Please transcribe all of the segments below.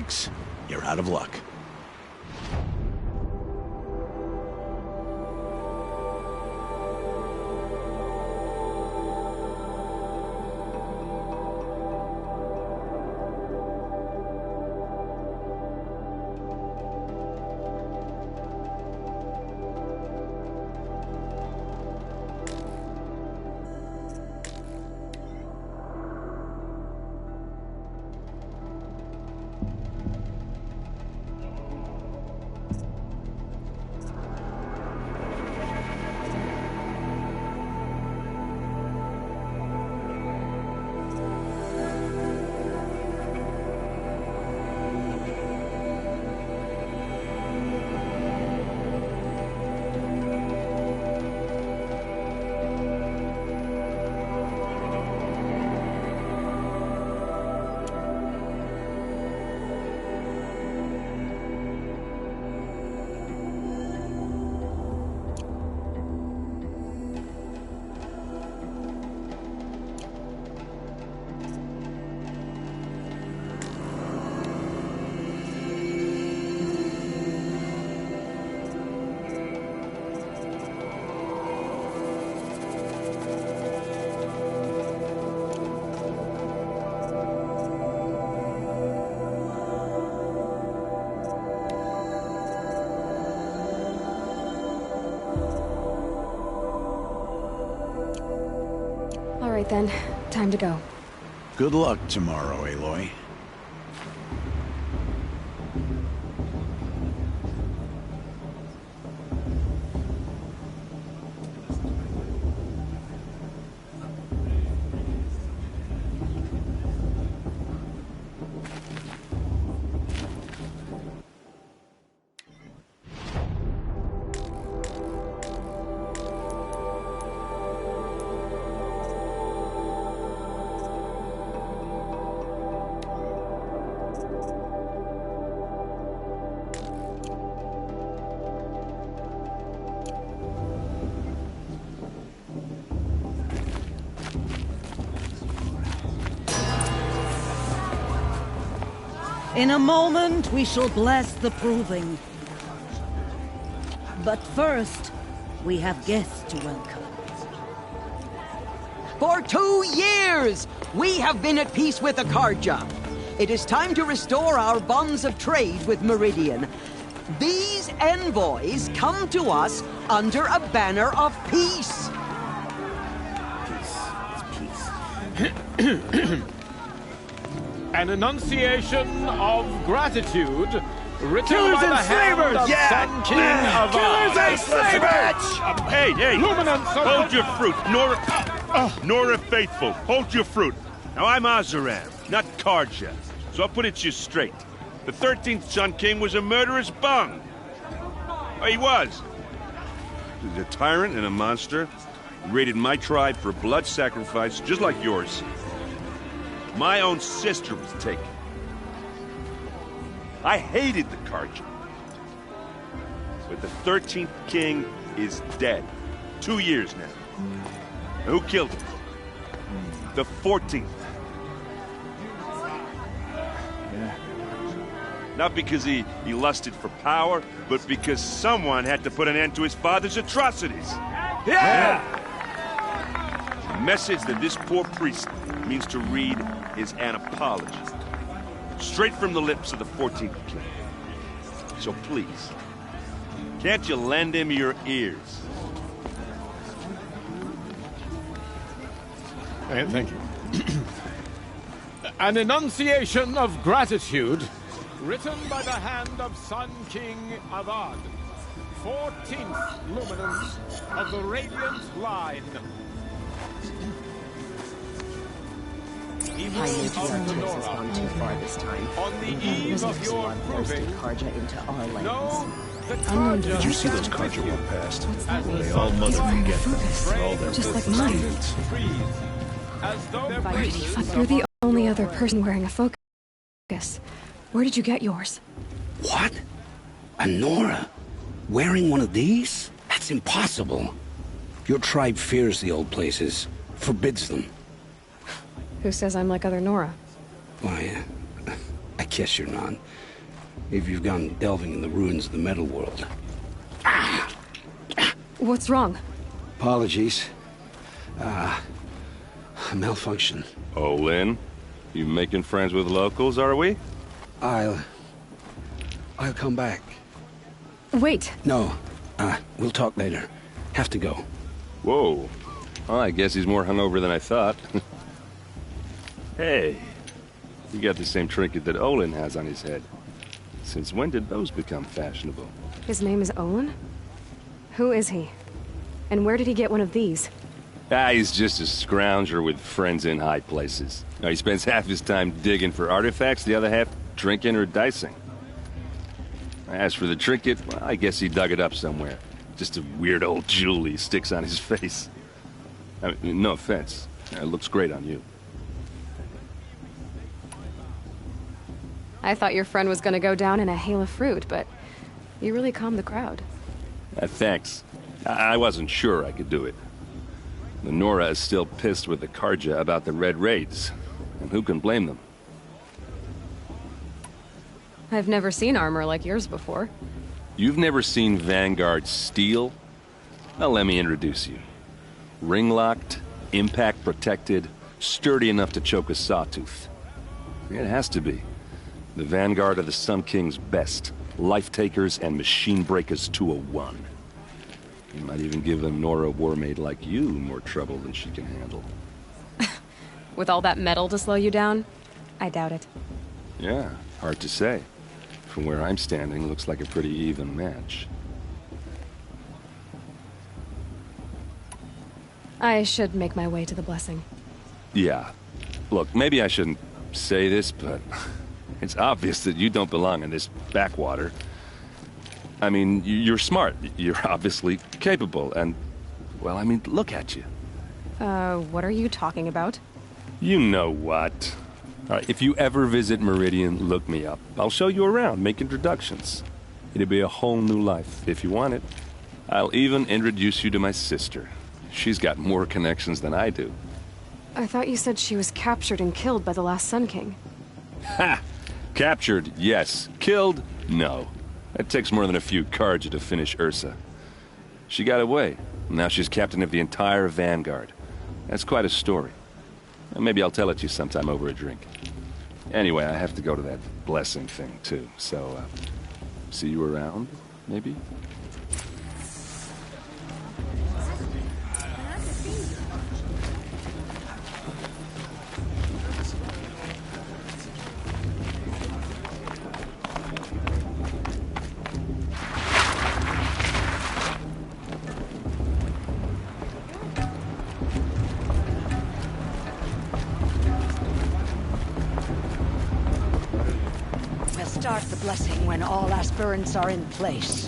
Thanks. You're out of luck. All right then, time to go. Good luck tomorrow, Aloy. In a moment, we shall bless the proving. But first, we have guests to welcome. For 2 years, we have been at peace with Akarja. It is time to restore our bonds of trade with Meridian. These envoys come to us under a banner of peace. An enunciation of gratitude written Killers by and the hand slavers! of Sun King of Killers and slavers! Hey! Luminance of Hold your fruit, Nora Faithful. Hold your fruit. Now I'm Azaran, not Karja, so I'll put it to you straight. The 13th Sun King was a murderous bung. Oh, he was. He was a tyrant and a monster. He raided my tribe for blood sacrifice, just like yours. My own sister was taken. I hated the Karja. But the 13th king is dead. 2 years now. And who killed him? The 14th. Not because he lusted for power, but because someone had to put an end to his father's atrocities. Yeah! The message that this poor priest means to read is an apology. Straight from the lips of the 14th king. So please, can't you lend him your ears? Thank you. An enunciation of gratitude written by the hand of Sun King Avad, 14th luminance of the Radiant Line. I knew our choice has gone too far this time. On the eve of your proving, Karja into our lands. no, the Unknown Karja Did you see those Karja continue walk past? as the They all sun mother wearing forget them. focus, All their just like focus mine. students. trees, as though their Why did he faces You're the are only other person wearing a focus. Where did you get yours? What? A Nora? Wearing one of these? That's impossible. Your tribe fears the old places, forbids them. Who says I'm like other Nora? Why, I guess you're not. If you've gone delving in the ruins of the metal world. What's wrong? Apologies. A malfunction. Oh, Lynn? You making friends with locals, are we? I'll come back. Wait. No. We'll talk later. Have to go. Whoa. Well, I guess he's more hungover than I thought. Hey. You got the same trinket that Olin has on his head. Since when did those become fashionable? His name is Olin? Who is he? And where did he get one of these? He's just a scrounger with friends in high places. Now, he spends half his time digging for artifacts, the other half drinking or dicing. As for the trinket, well, I guess he dug it up somewhere. Just a weird old jewel he sticks on his face. I mean, no offense. It looks great on you. I thought your friend was gonna go down in a hail of fruit, but you really calmed the crowd. Thanks. I wasn't sure I could do it. The Nora is still pissed with the Karja about the Red Raids, and who can blame them? I've never seen armor like yours before. You've never seen Vanguard steel? Well, let me introduce you. Ring-locked, impact-protected, sturdy enough to choke a sawtooth. It has to be. The Vanguard of the Sun King's best. Life-takers and machine-breakers to a one. You might even give a Nora warmaid like you more trouble than she can handle. With all that metal to slow you down? I doubt it. Yeah, hard to say. From where I'm standing, looks like a pretty even match. I should make my way to the blessing. Yeah. Look, maybe I shouldn't say this, but it's obvious that you don't belong in this backwater. I mean, you're smart. You're obviously capable, and, well, I mean, look at you. What are you talking about? You know what. All right, if you ever visit Meridian, look me up. I'll show you around, make introductions. It'll be a whole new life, if you want it. I'll even introduce you to my sister. She's got more connections than I do. I thought you said she was captured and killed by the last Sun King. Ha! Captured, yes. Killed, no. It takes more than a few Karja to finish Ursa. She got away. Now she's captain of the entire Vanguard. That's quite a story. Maybe I'll tell it to you sometime over a drink. Anyway, I have to go to that blessing thing, too. So, see you around, maybe? Start the blessing when all aspirants are in place.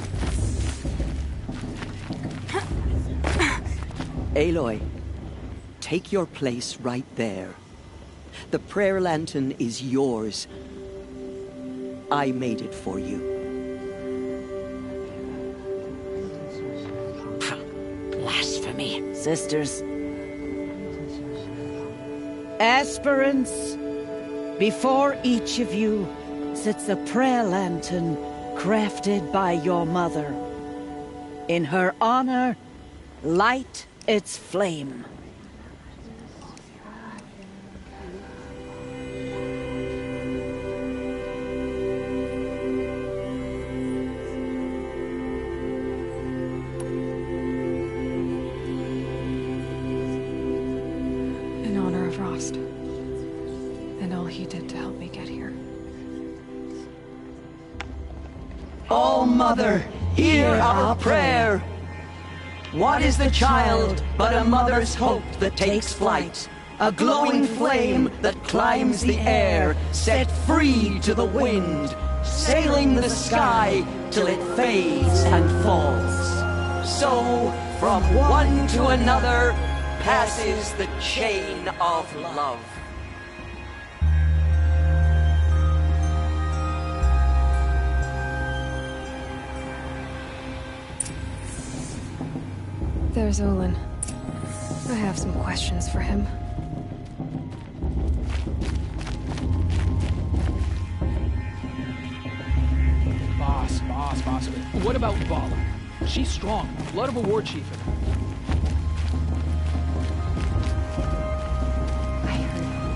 Aloy, take your place right there. The prayer lantern is yours. I made it for you. Blasphemy, sisters. Aspirants, before each of you sits a prayer lantern crafted by your mother. In her honor, light its flame. In honor of Rost. And all he did to help me get here. Oh, Mother, hear our prayer. What is the child but a mother's hope that takes flight? A glowing flame that climbs the air, set free to the wind, sailing the sky till it fades and falls. So, from one to another, passes the chain of love. There's Olin. I have some questions for him. boss of it. What about Vala? She's strong. Blood of a war chief.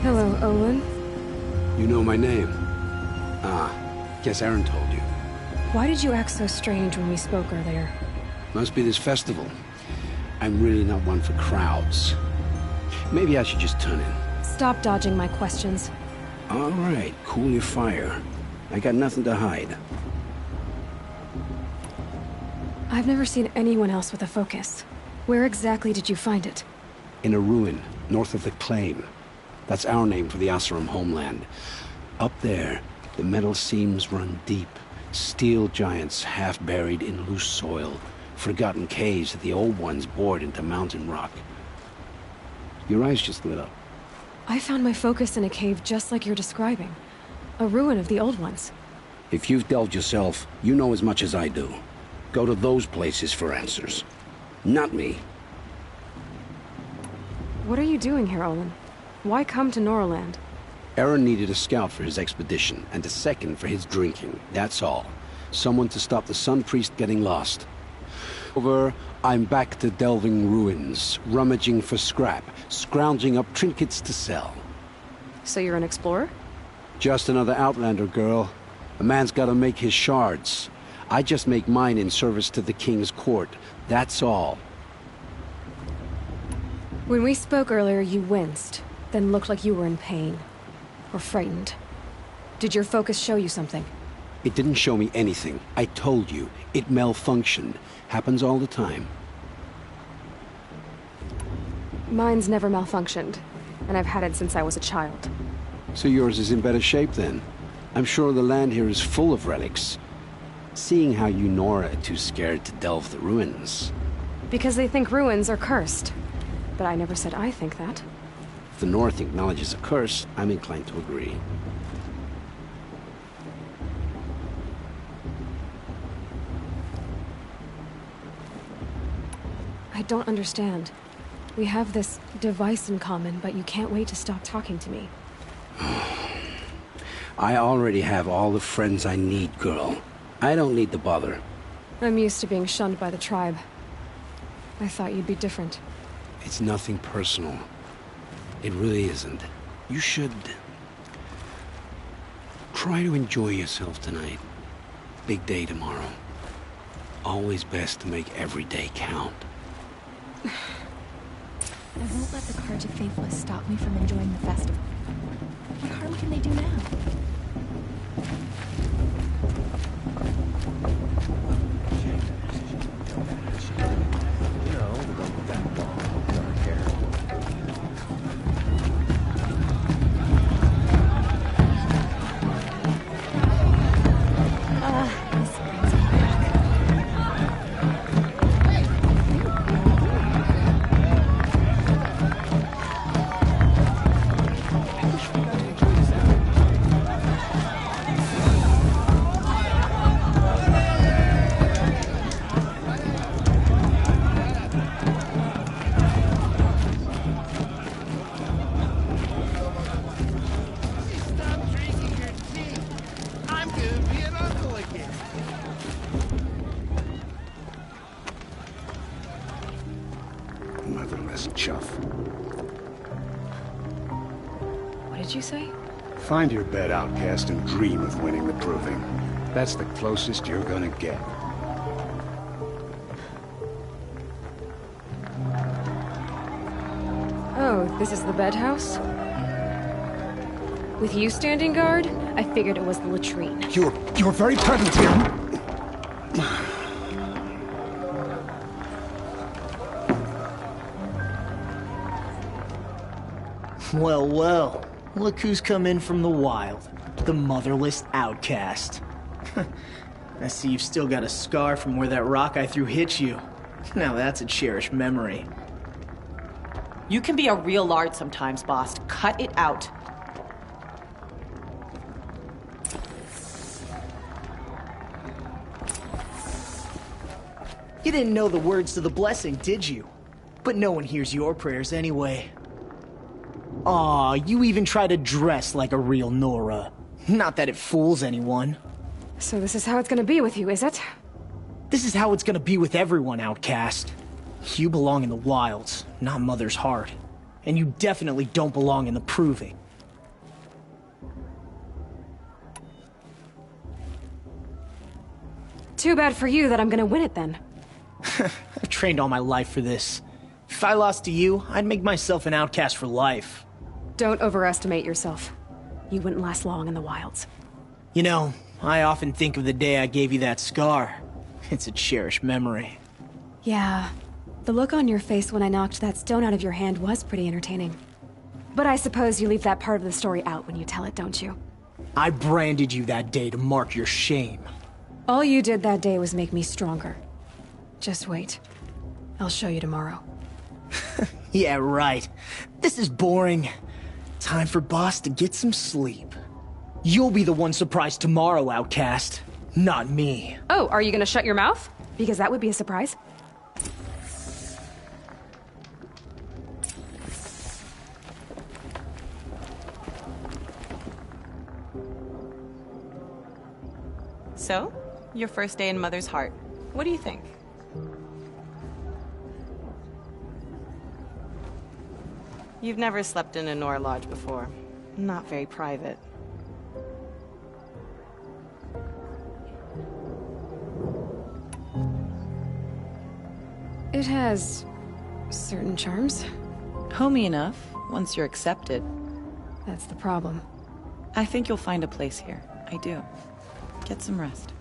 Hello, Olin. You know my name? Ah, guess Aaron told you. Why did you act so strange when we spoke earlier? Must be this festival. I'm really not one for crowds. Maybe I should just turn in. Stop dodging my questions. All right, cool your fire. I got nothing to hide. I've never seen anyone else with a focus. Where exactly did you find it? In a ruin, north of the Claim. That's our name for the Oseram homeland. Up there, the metal seams run deep. Steel giants half buried in loose soil. Forgotten caves that the old ones bored into mountain rock. Your eyes just lit up. I found my focus in a cave just like you're describing. A ruin of the old ones. If you've delved yourself, you know as much as I do. Go to those places for answers. Not me. What are you doing here, Olin? Why come to Noraland? Aaron needed a scout for his expedition, and a second for his drinking. That's all. Someone to stop the Sun Priest getting lost. Over, I'm back to delving ruins, rummaging for scrap, scrounging up trinkets to sell. So you're an explorer? Just another Outlander, girl. A man's gotta make his shards. I just make mine in service to the King's court. That's all. When we spoke earlier, you winced, then looked like you were in pain. Or frightened. Did your focus show you something? It didn't show me anything. I told you. It malfunctioned. Happens all the time. Mine's never malfunctioned, and I've had it since I was a child. So yours is in better shape then. I'm sure the land here is full of relics. Seeing how you Nora are too scared to delve the ruins. Because they think ruins are cursed. But I never said I think that. If the North acknowledges a curse, I'm inclined to agree. I don't understand. We have this device in common, but you can't wait to stop talking to me. I already have all the friends I need, girl. I don't need the bother. I'm used to being shunned by the tribe. I thought you'd be different. It's nothing personal. It really isn't. You should... try to enjoy yourself tonight. Big day tomorrow. Always best to make every day count. I won't let the Carja Faithless stop me from enjoying the festival. What harm can they do now? Motherless chuff. What did you say? Find your bed, outcast, and dream of winning the proving. That's the closest you're gonna get. Oh, this is the bed house? With you standing guard, I figured it was the latrine. You're very present here. Well, well. Look who's come in from the wild. The motherless outcast. I see you've still got a scar from where that rock I threw hit you. Now that's a cherished memory. You can be a real lard sometimes, boss. Cut it out. You didn't know the words to the blessing, did you? But no one hears your prayers anyway. Aw, you even try to dress like a real Nora. Not that it fools anyone. So this is how it's gonna be with you, is it? This is how it's gonna be with everyone, Outcast. You belong in the wilds, not Mother's heart. And you definitely don't belong in the Proving. Too bad for you that I'm gonna win it then. I've trained all my life for this. If I lost to you, I'd make myself an outcast for life. Don't overestimate yourself. You wouldn't last long in the wilds. You know, I often think of the day I gave you that scar. It's a cherished memory. Yeah. The look on your face when I knocked that stone out of your hand was pretty entertaining. But I suppose you leave that part of the story out when you tell it, don't you? I branded you that day to mark your shame. All you did that day was make me stronger. Just wait. I'll show you tomorrow. Yeah, right. This is boring. Time for Boss to get some sleep. You'll be the one surprised tomorrow, Outcast. Not me. Oh, are you gonna shut your mouth? Because that would be a surprise. So, your first day in Mother's heart. What do you think? You've never slept in a Nora lodge before. Not very private. It has certain charms. Homey enough, once you're accepted. That's the problem. I think you'll find a place here. I do. Get some rest.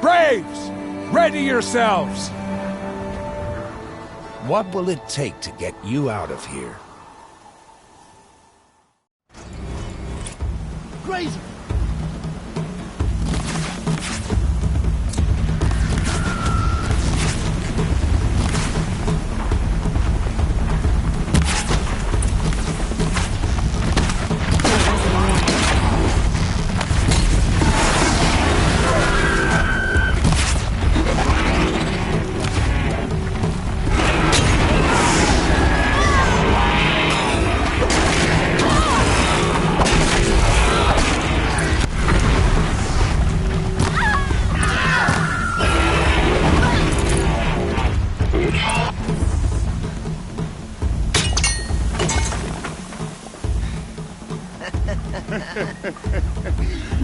Braves! Ready yourselves! What will it take to get you out of here? Grazer!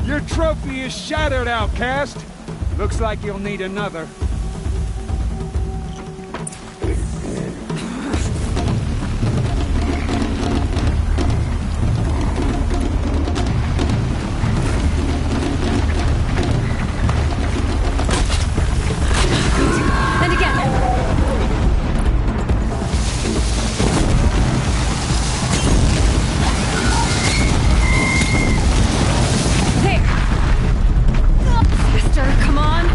Your trophy is shattered, Outcast. Looks like you'll need another. And again. There. Faster, come on.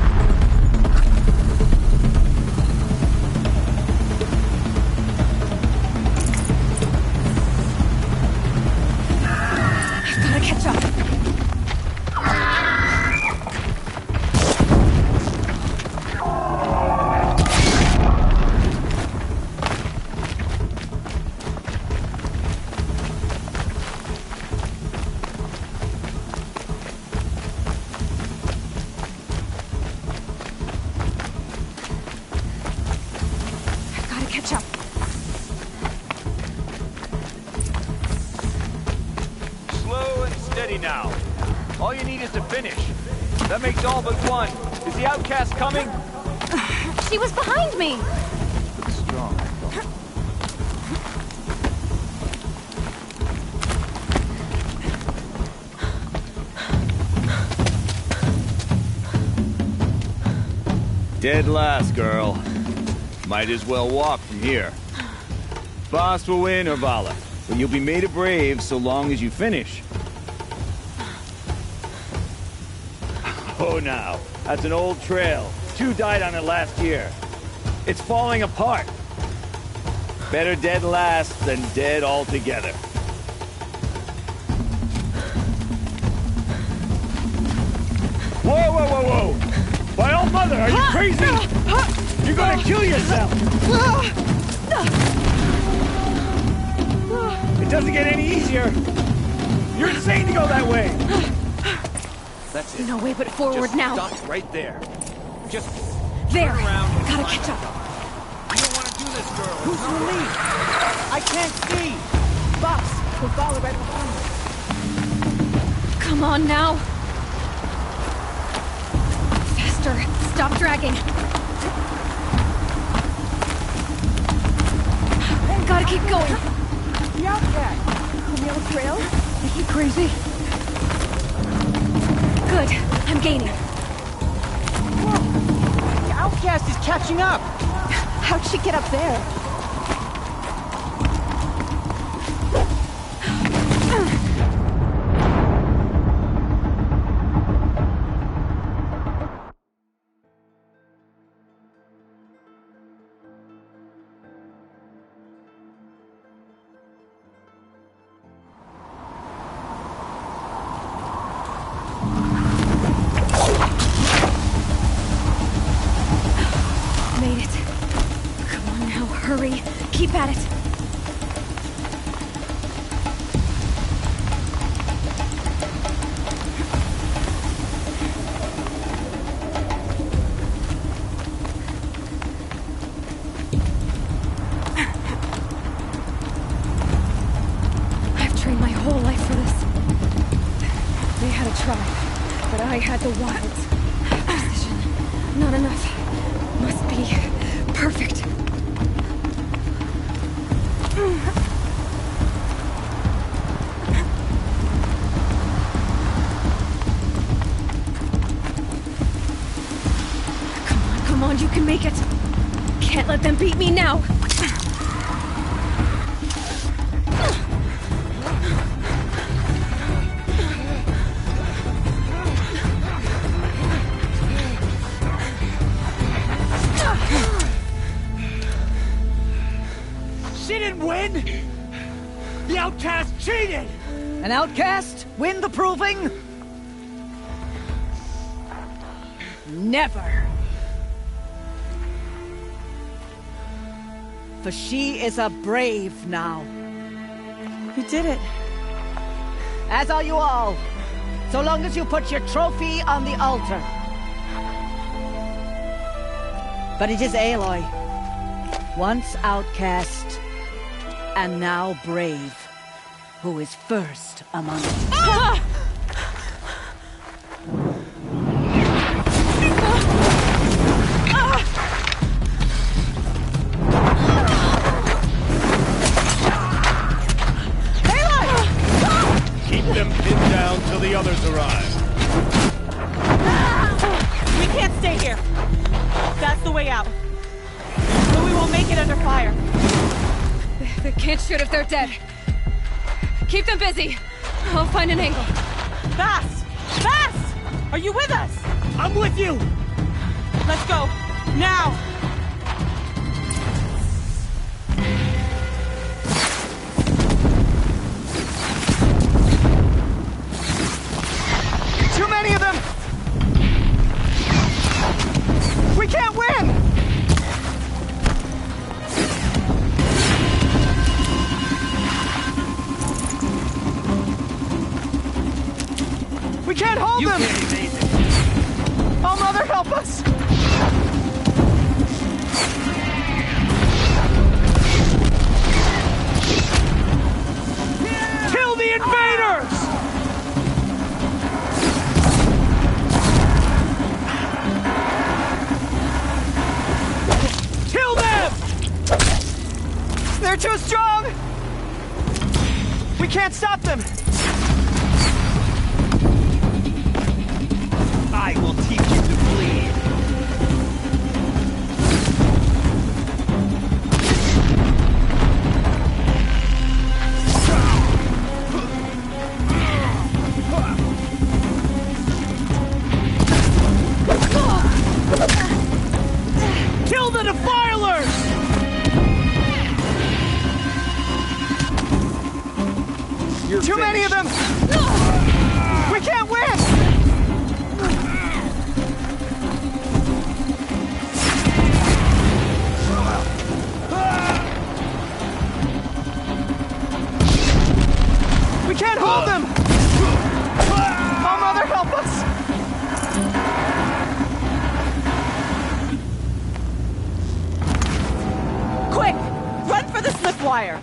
steady now. All you need is to finish. That makes all but one. Is the outcast coming? She was behind me! Looks strong. Dead last, girl. Might as well walk from here. Boss will win, or Vala, but you'll be made a brave so long as you finish. Oh, now, that's an old trail. 2 died on it last year. It's falling apart. Better dead last than dead altogether. Whoa, whoa, whoa, whoa! My old mother, are you crazy? You're gonna kill yourself! It doesn't get any easier! You're insane to go that way! That's it. No way but forward Just now. Stop right there. Just there. turn around and Gotta find catch up. You don't want to do this, girl. Who's in the lead? I can't see! Boss, we'll follow right behind us. Come on now. Faster. Stop dragging. Gotta keep going. The outcast! On the old trail? Is he crazy? Good. I'm gaining. Whoa! The outcast is catching up! How'd she get up there? Made it. Come on now, hurry. Keep at it. I've trained my whole life for this. They had a tribe, but I had the wilds. Precision. Not enough. Must be perfect. Come on, you can make it. Can't let them beat me now. She didn't win! The outcast cheated! An outcast? Win the proving? Never. For she is a brave now. You did it. As are you all. So long as you put your trophy on the altar. But it is Aloy. Once outcast, and now brave, who is first among us. Ah! Keep them pinned down till the others arrive. We can't stay here. That's the way out. But we won't make it under fire. They can't shoot if they're dead. Keep them busy. I'll find an angle. Fast! Fast! Are you with us? I'm with you! Let's go. Now! Too many of them! We can't win! We can't hold them! You can't evade it. Oh, Mother, help us! Kill the invaders! can't stop them! I will teach you to bleed. Kill the defilers! Too many of them! We can't win! We can't hold them! Oh, Mother, help us! Quick! Run for the slip wire!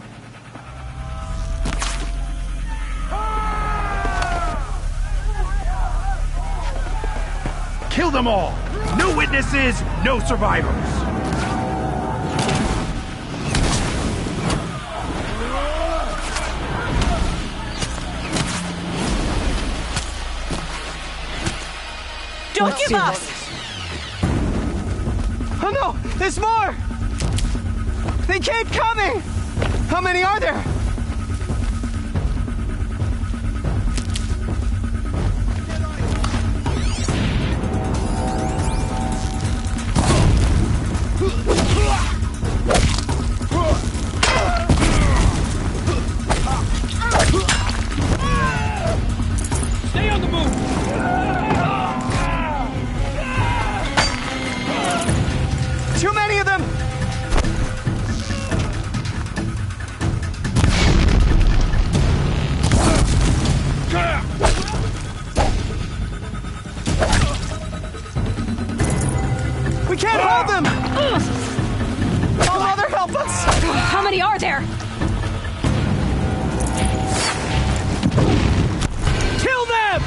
Kill them all! No witnesses, no survivors! Don't give up! Oh no! There's more! They keep coming! How many are there? Stay on the move! Too many of them! We can't hold them! Oh, Mother, help us! How many are there? Kill them!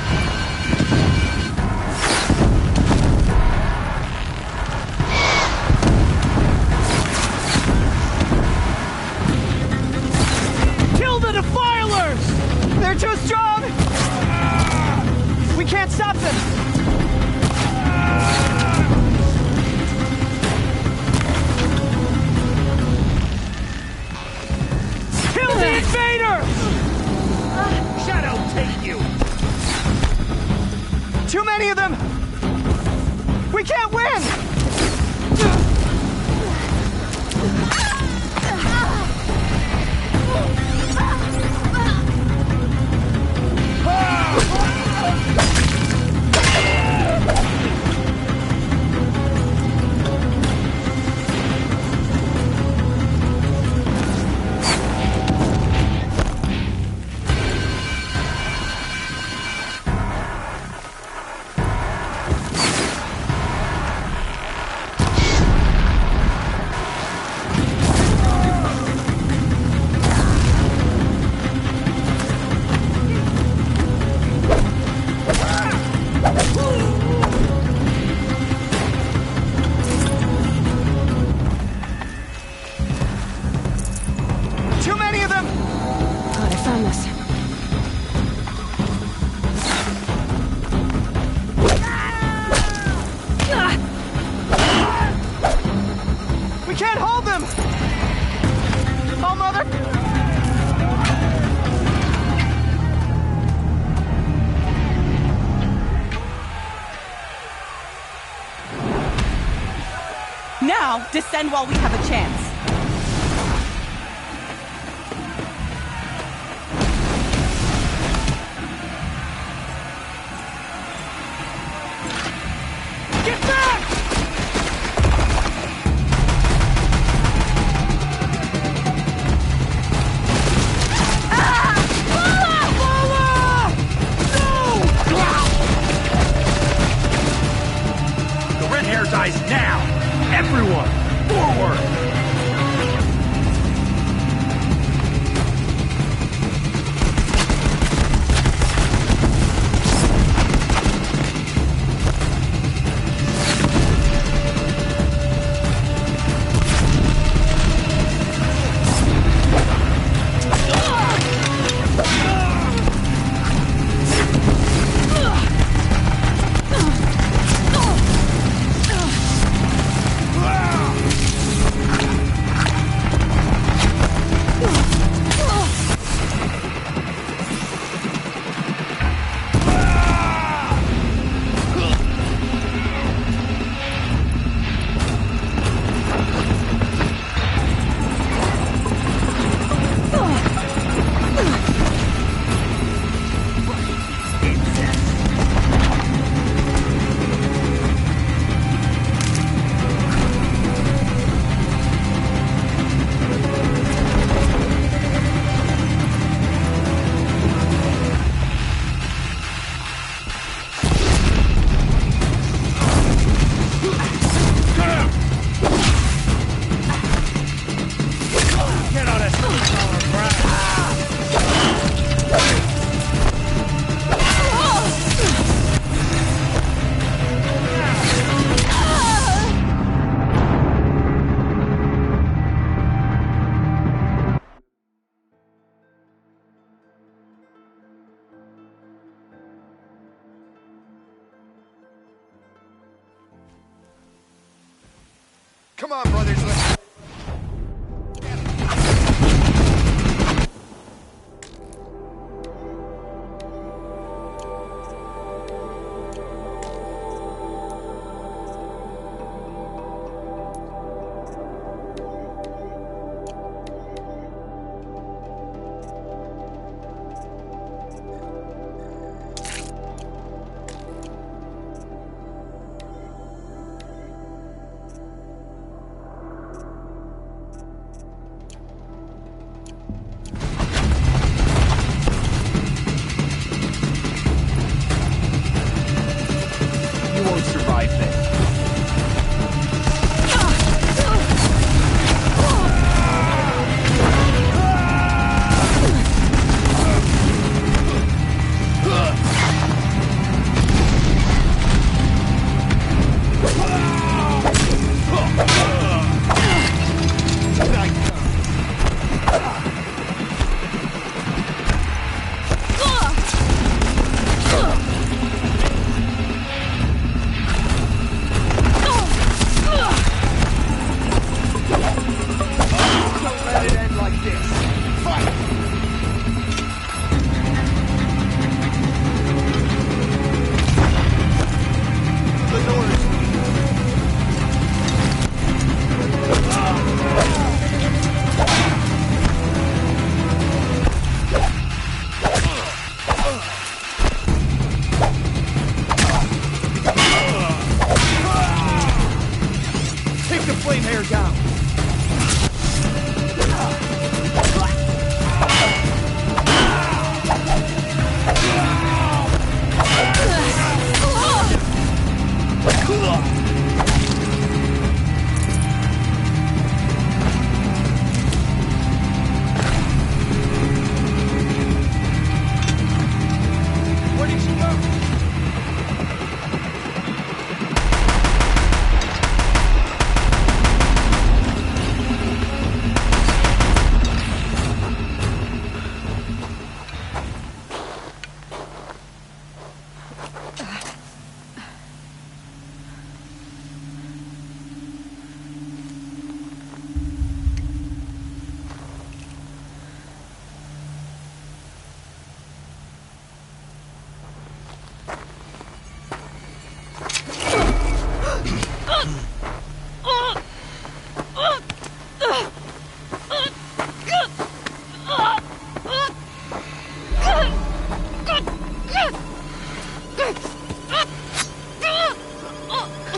Kill the defilers! They're too strong! We can't stop them! Kill the invaders! Shadow, take you! Too many of them! We can't win! Too many of them! God, I found this. We can't hold them! Oh, Mother! Now, descend while we have a chance. Get back! The red hair dies now! Everyone, forward! Come on, brothers.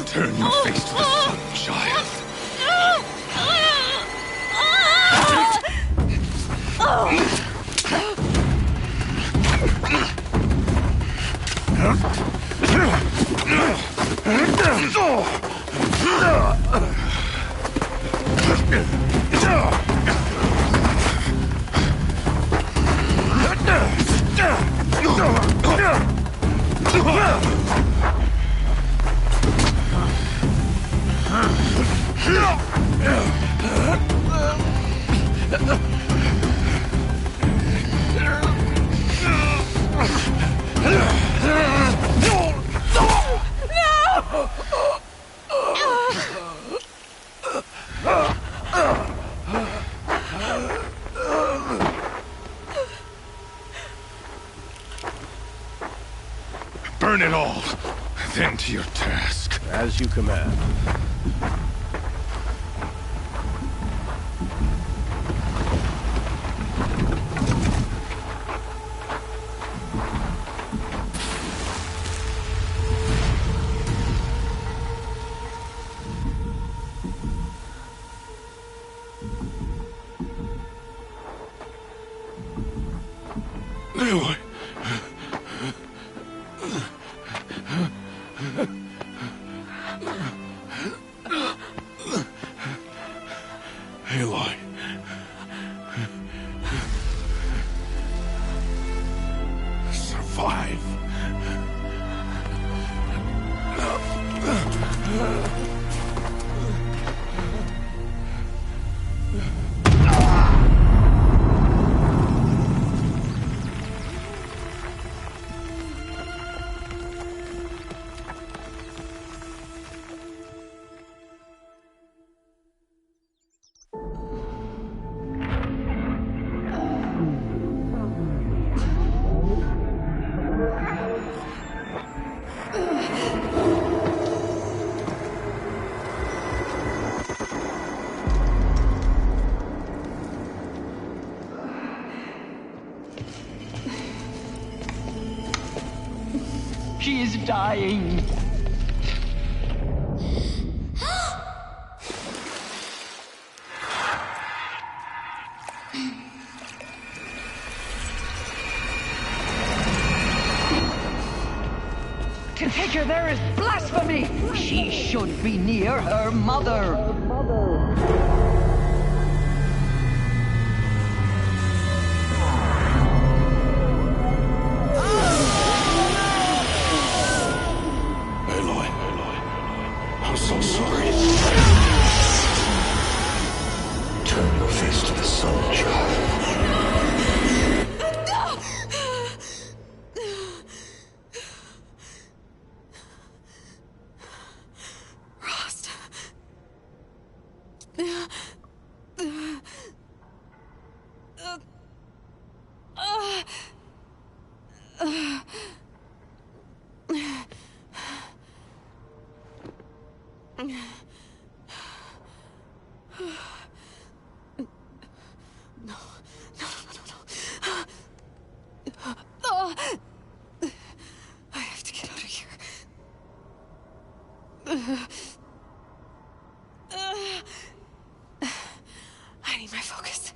Turn your face to the sun, child. Burn it all, then to your task. As you command. Aloy. Aloy. Survive. She is dying. To take her there is blasphemy! She should be near her mother. Aloy, I'm so sorry. Turn your face to the sun, child. I have to get out of here. I need my focus.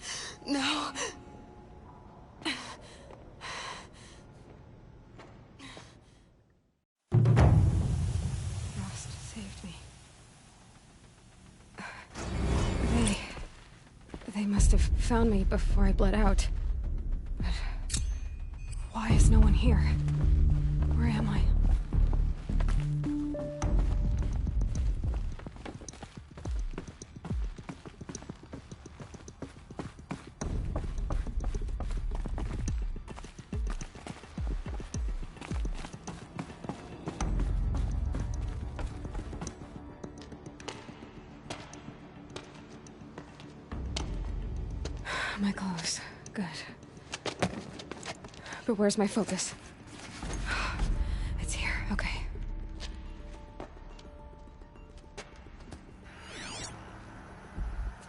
No. Frost saved me. They must have found me before I bled out. But why is no one here? Where am I? My clothes. Good. But where's my focus? It's here. Okay.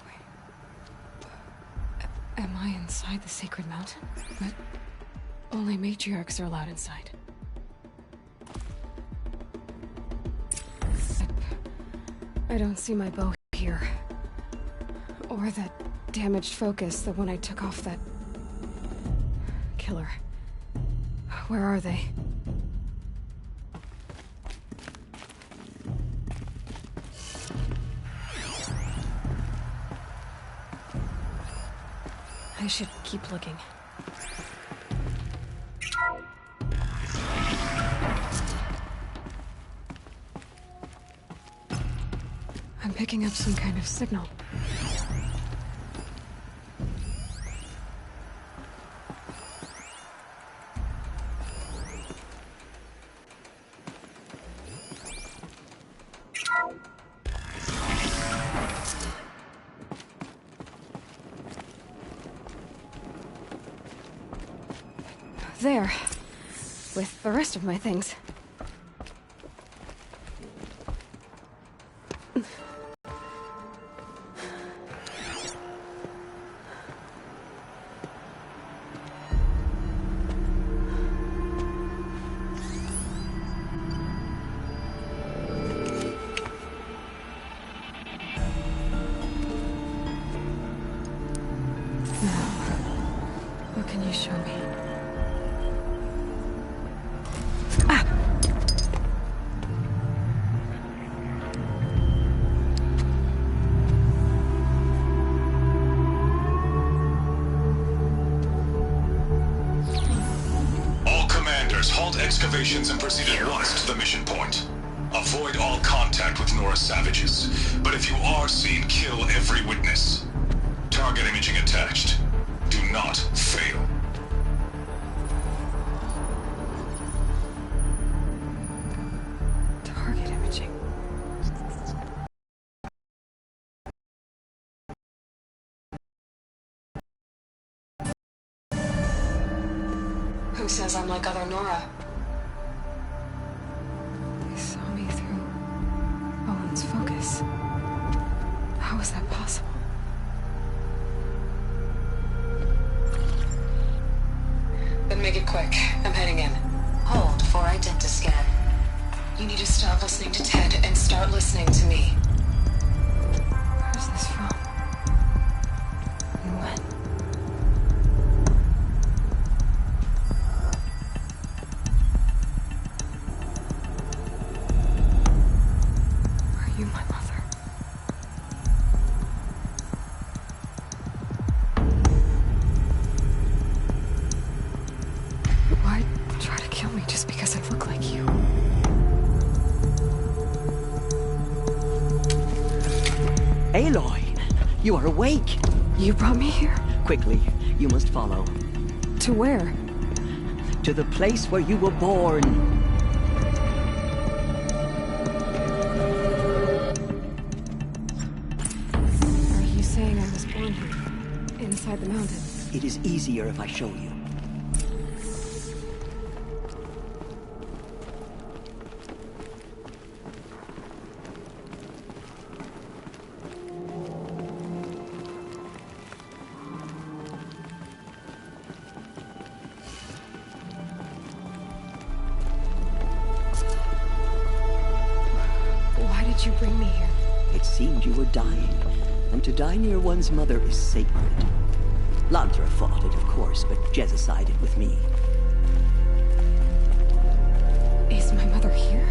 Wait. Am I inside the sacred mountain? But only matriarchs are allowed inside. I don't see my bow here. Or that damaged focus, the one I took off that killer. Where are they? I should keep looking. I'm picking up some kind of signal. There. With the rest of my things. Now, what can you show me? Excavations and proceed at once to the mission point. Avoid all contact with Nora savages, but if you are seen, kill every witness. Target imaging attached. Do not fail. Target imaging. Who says I'm like other Nora? They saw me through Owen's focus. How is that possible? Then make it quick. I'm heading in. Hold for identiscan. Stop listening to Ted and start listening to me. Where's this from? And when? Are you my mother? Why try to kill me just because I look like you? Aloy, you are awake. You brought me here? Quickly, you must follow. To where? To the place where you were born. Are you saying I was born here? Inside the mountain? It is easier if I show you. Why did you bring me here? It seemed you were dying, and to die near one's mother is sacred. Lantra fought it, of course, but Jezza sided with me. Is my mother here?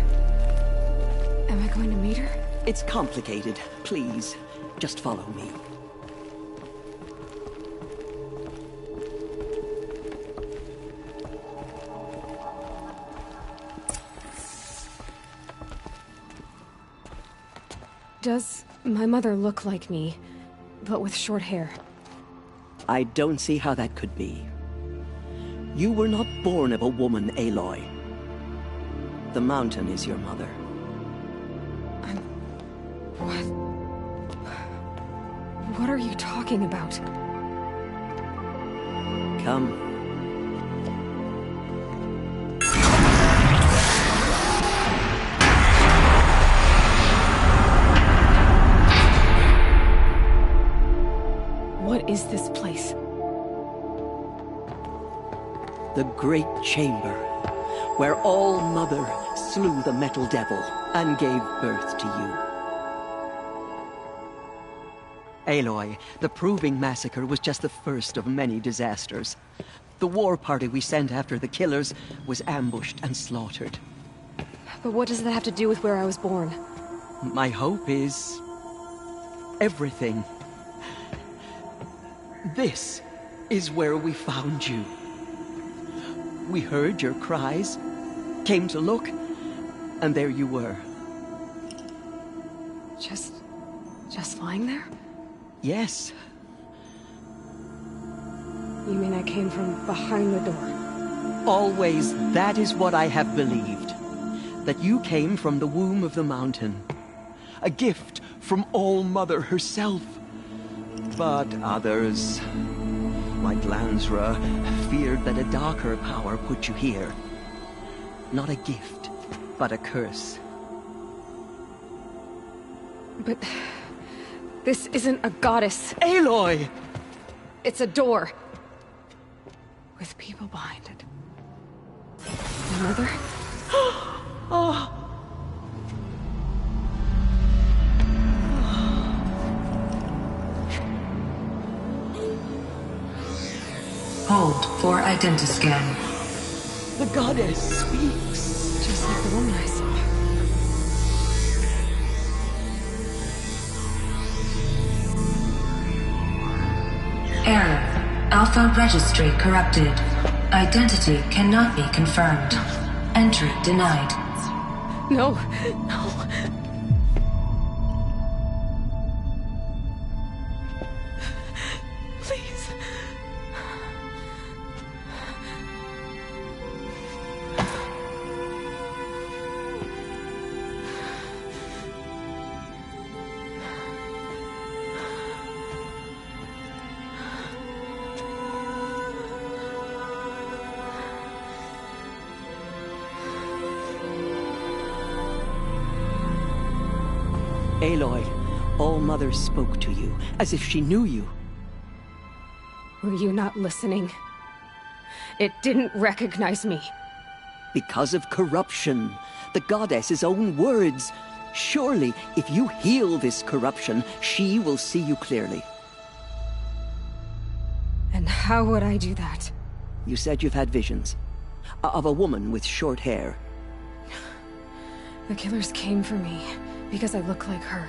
Am I going to meet her? It's complicated. Please, just follow me. Does my mother look like me, but with short hair? I don't see how that could be. You were not born of a woman, Aloy. The mountain is your mother. What? What are you talking about? Come. What is this place? The Great Chamber, where All-Mother slew the Metal Devil and gave birth to you. Aloy, the Proving Massacre was just the first of many disasters. The war party we sent after the killers was ambushed and slaughtered. But what does that have to do with where I was born? My hope is everything. This is where we found you. We heard your cries, came to look, and there you were. Just lying there? Yes. You mean I came from behind the door? Always, that is what I have believed. That you came from the womb of the mountain. A gift from All-Mother herself. But others, like Lansra, feared that a darker power put you here. Not a gift, but a curse. But this isn't a goddess. Aloy! It's a door. With people behind it. My mother? Oh. Hold for identiscan. The goddess speaks. Just like the woman I saw. Error. Alpha registry corrupted. Identity cannot be confirmed. Entry denied. No, no. Please. Aloy, All-Mother spoke to you, as if she knew you. Were you not listening? It didn't recognize me. Because of corruption. The goddess's own words. Surely, if you heal this corruption, she will see you clearly. And how would I do that? You said you've had visions. Of a woman with short hair. The killers came for me because I look like her.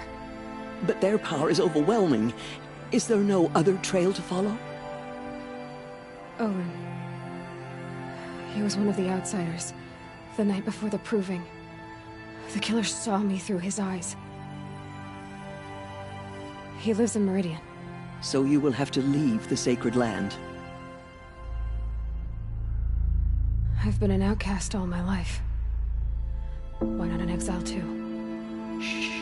But their power is overwhelming. Is there no other trail to follow? Owen. He was one of the outsiders. The night before the proving. The killer saw me through his eyes. He lives in Meridian. So you will have to leave the sacred land. I've been an outcast all my life. Why not an exile too? Shh.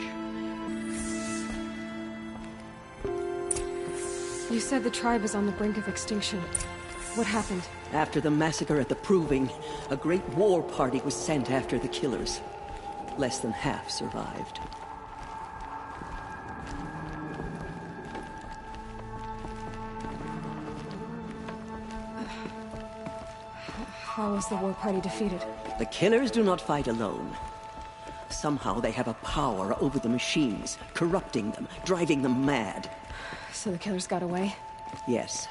You said the tribe is on the brink of extinction. What happened? After the massacre at the Proving, a great war party was sent after the killers. Less than half survived. How was the war party defeated? The killers do not fight alone. Somehow they have a power over the machines, corrupting them, driving them mad. So the killers got away? Yes.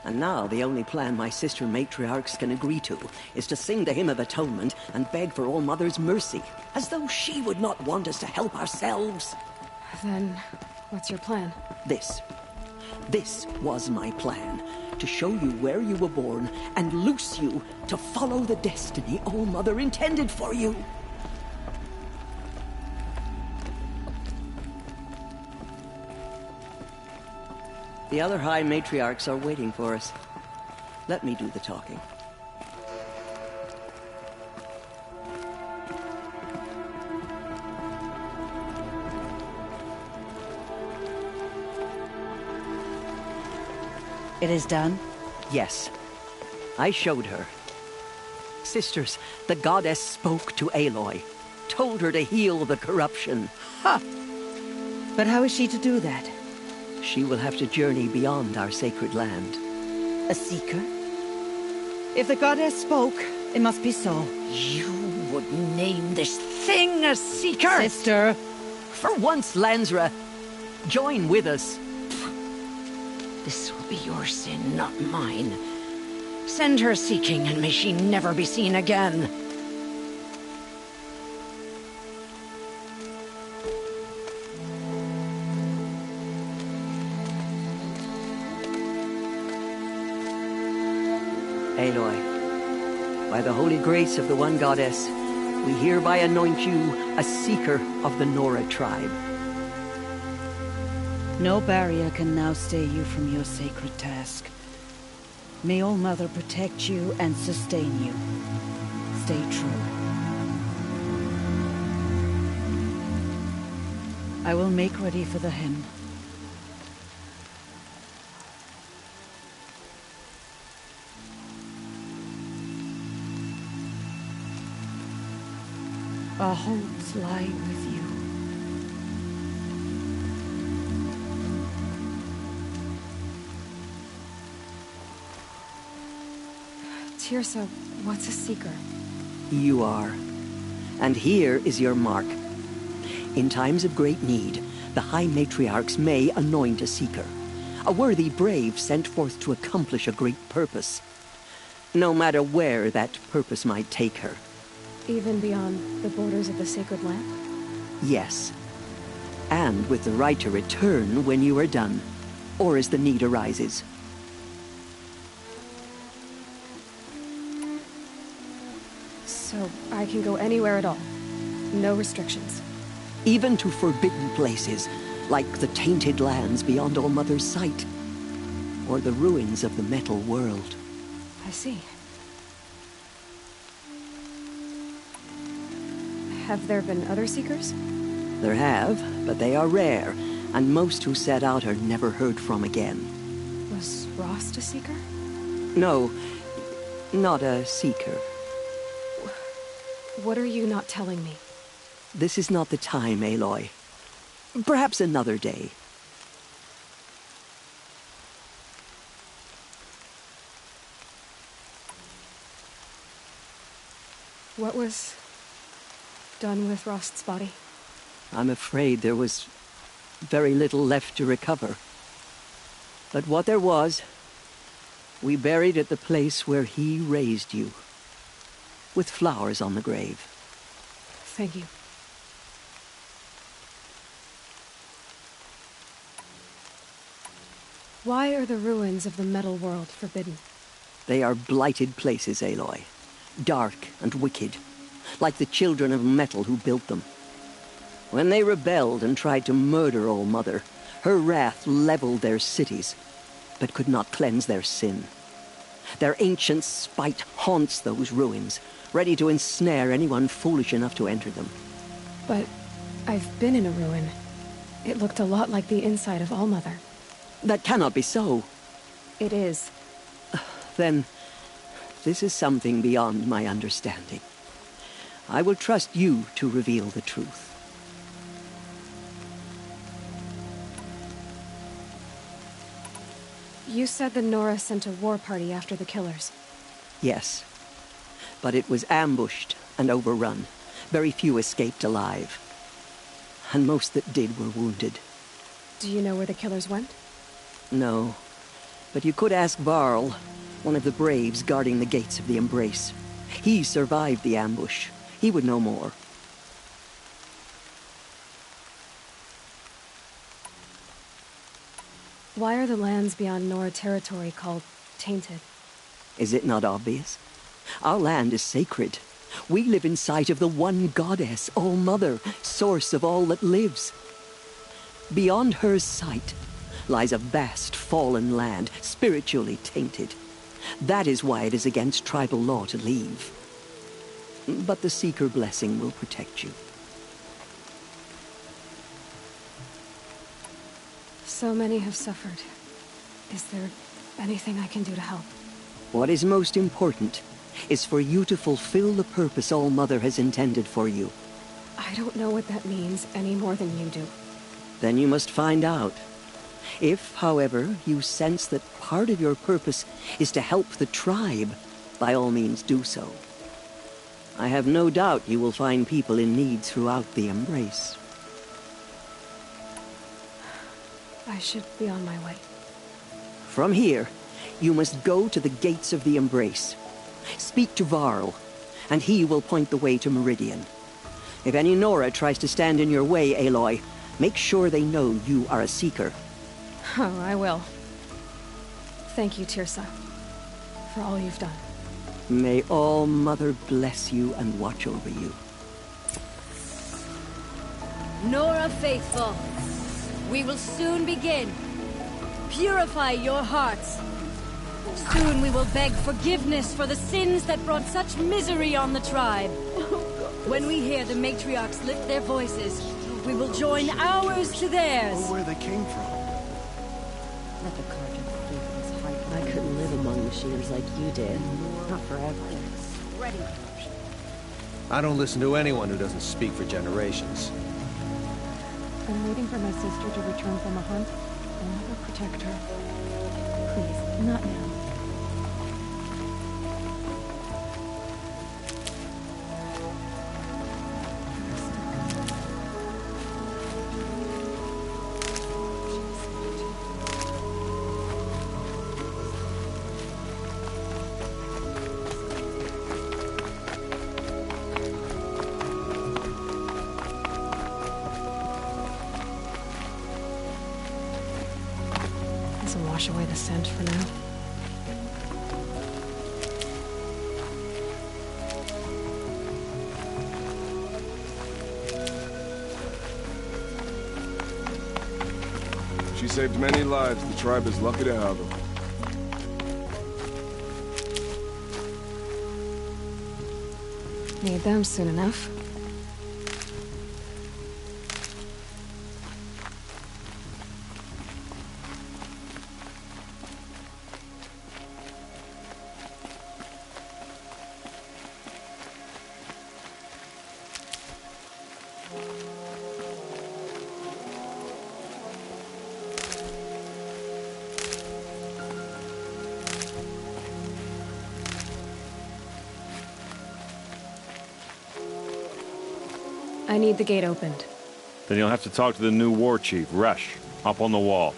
And now the only plan my sister matriarchs can agree to is to sing the Hymn of Atonement and beg for All Mother's mercy, as though she would not want us to help ourselves. Then, what's your plan? This was my plan. To show you where you were born and loose you to follow the destiny All Mother intended for you. The other High Matriarchs are waiting for us. Let me do the talking. It is done? Yes. I showed her. Sisters, the goddess spoke to Aloy. Told her to heal the corruption. Ha! But how is she to do that? She will have to journey beyond our sacred land. A seeker? If the goddess spoke, it must be so. You would name this thing a seeker? Sister! For once, Lansra, join with us. This will be your sin, not mine. Send her seeking, and may she never be seen again. Aloy, by the holy grace of the One Goddess, we hereby anoint you a seeker of the Nora tribe. No barrier can now stay you from your sacred task. May All Mother protect you and sustain you. Stay true. I will make ready for the hymn. Our homes lie with you. Teersa, what's a seeker? You are. And here is your mark. In times of great need, the High Matriarchs may anoint a seeker. A worthy brave sent forth to accomplish a great purpose. No matter where that purpose might take her. Even beyond the borders of the sacred land? Yes. And with the right to return when you are done, or as the need arises. So I can go anywhere at all? No restrictions? Even to forbidden places, like the tainted lands beyond All Mother's sight. Or the ruins of the metal world. I see. Have there been other seekers? There have, but they are rare, and most who set out are never heard from again. Was Rost a seeker? No, not a seeker. What are you not telling me? This is not the time, Aloy. Perhaps another day. What was done with Rost's body? I'm afraid there was very little left to recover. But what there was, we buried at the place where he raised you, with flowers on the grave. Thank you. Why are the ruins of the metal world forbidden? They are blighted places, Aloy. Dark and wicked, like the children of metal who built them. When they rebelled and tried to murder All Mother, her wrath leveled their cities, but could not cleanse their sin. Their ancient spite haunts those ruins, ready to ensnare anyone foolish enough to enter them. But I've been in a ruin. It looked a lot like the inside of All Mother. That cannot be so. It is. Then, this is something beyond my understanding. I will trust you to reveal the truth. You said the Nora sent a war party after the killers. Yes, but it was ambushed and overrun. Very few escaped alive. And most that did were wounded. Do you know where the killers went? No, but you could ask Varl, one of the Braves guarding the gates of the Embrace. He survived the ambush. He would know more. Why are the lands beyond Nora territory called tainted? Is it not obvious? Our land is sacred. We live in sight of the one goddess, All Mother, source of all that lives. Beyond her sight lies a vast fallen land, spiritually tainted. That is why it is against tribal law to leave. But the Seeker blessing will protect you. So many have suffered. Is there anything I can do to help? What is most important is for you to fulfill the purpose All Mother has intended for you. I don't know what that means any more than you do. Then you must find out. If, however, you sense that part of your purpose is to help the tribe, by all means do so. I have no doubt you will find people in need throughout the Embrace. I should be on my way. From here, you must go to the gates of the Embrace. Speak to Varl, and he will point the way to Meridian. If any Nora tries to stand in your way, Aloy, make sure they know you are a Seeker. Oh, I will. Thank you, Teersa, for all you've done. May All Mother bless you and watch over you. Nora faithful, we will soon begin. Purify your hearts. Soon we will beg forgiveness for the sins that brought such misery on the tribe. When we hear the matriarchs lift their voices, we will join ours to theirs. Or where they came from. Let the Carja free from this hype. I couldn't live among machines like you did. Not forever. Spreading corruption. I don't listen to anyone who doesn't speak for generations. I'm waiting for my sister to return from a hunt. I'll never protect her. Please, not now. Wash away the scent for now. She saved many lives. The tribe is lucky to have her. Need them soon enough. I need the gate opened. Then you'll have to talk to the new war chief, Resh, up on the wall.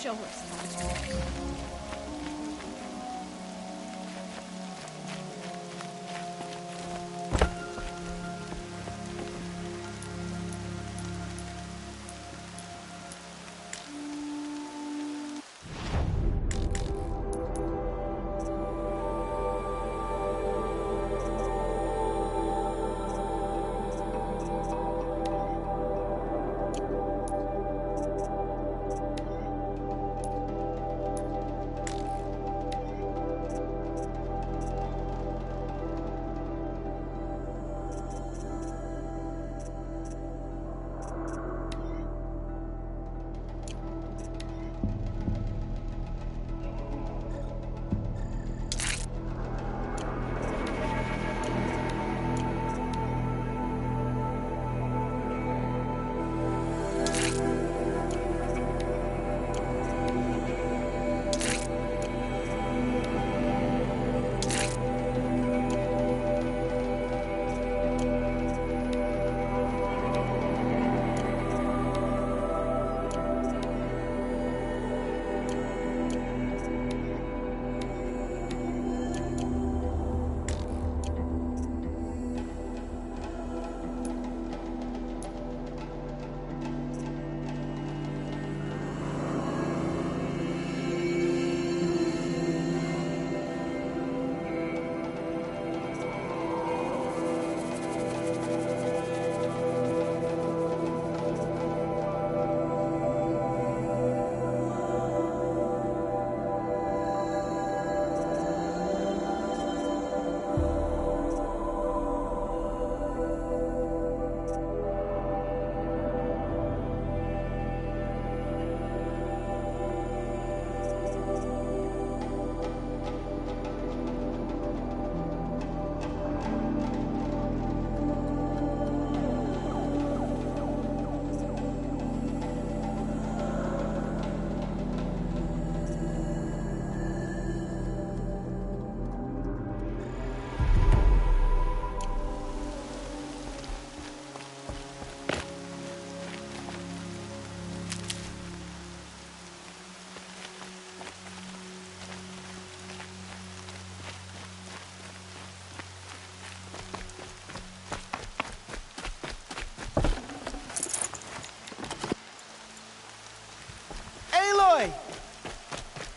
Show us.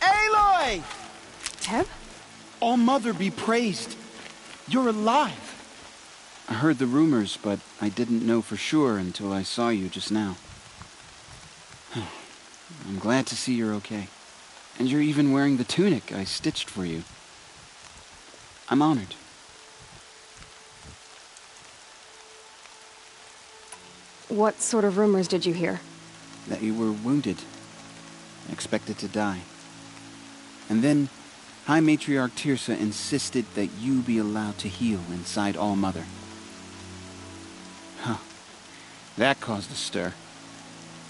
Aloy! Teb? All-Mother be praised. You're alive. I heard the rumors, but I didn't know for sure until I saw you just now. I'm glad to see you're okay. And you're even wearing the tunic I stitched for you. I'm honored. What sort of rumors did you hear? That you were wounded. Expected to die. And then, High Matriarch Teersa insisted that you be allowed to heal inside All-Mother. Huh. That caused a stir.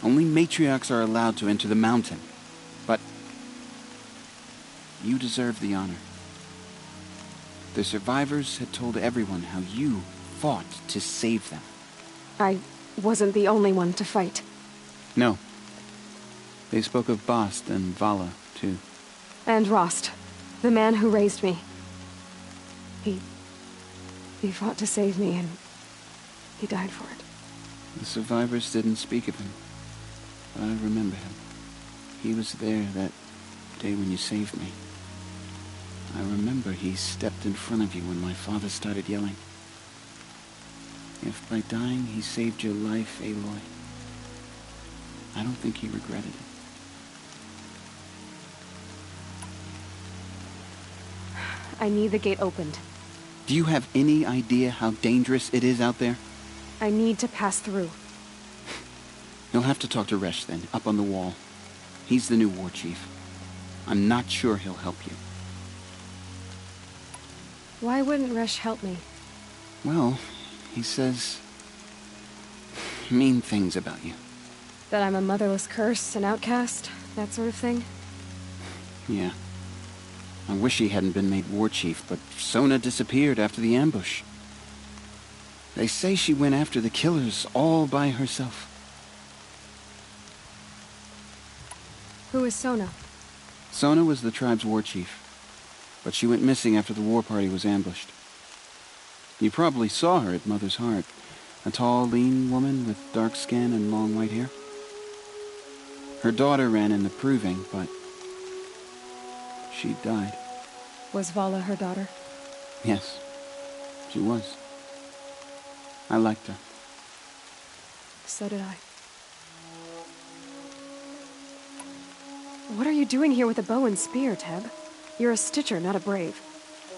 Only matriarchs are allowed to enter the mountain. But you deserve the honor. The survivors had told everyone how you fought to save them. I wasn't the only one to fight. No. They spoke of Bast and Vala, too. And Rost, the man who raised me. He fought to save me, and he died for it. The survivors didn't speak of him, but I remember him. He was there that day when you saved me. I remember he stepped in front of you when my father started yelling. If by dying he saved your life, Aloy, I don't think he regretted it. I need the gate opened. Do you have any idea how dangerous it is out there? I need to pass through. You'll have to talk to Resh then, up on the wall. He's the new war chief. I'm not sure he'll help you. Why wouldn't Resh help me? Well, he says mean things about you. That I'm a motherless curse, an outcast, that sort of thing? Yeah. I wish he hadn't been made war chief, but Sona disappeared after the ambush. They say she went after the killers all by herself. Who is Sona? Sona was the tribe's war chief, but she went missing after the war party was ambushed. You probably saw her at Mother's Heart. A tall, lean woman with dark skin and long white hair. Her daughter ran in the proving, but she died. Was Vala her daughter? Yes, she was. I liked her. So did I. What are you doing here with a bow and spear, Teb? You're a Stitcher, not a Brave.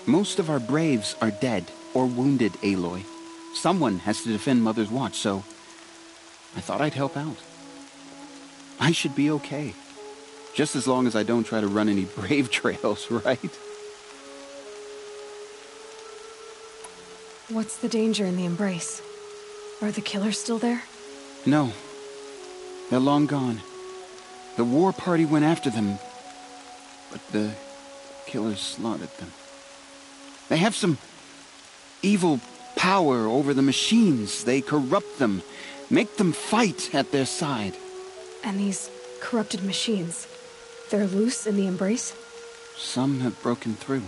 Most of our Braves are dead or wounded, Aloy. Someone has to defend Mother's Watch, so I thought I'd help out. I should be okay. Just as long as I don't try to run any Brave trails, right? What's the danger in the Embrace? Are the killers still there? No. They're long gone. The war party went after them, but the killers slaughtered them. They have some evil power over the machines. They corrupt them, make them fight at their side. And these corrupted machines, they're loose in the Embrace? Some have broken through.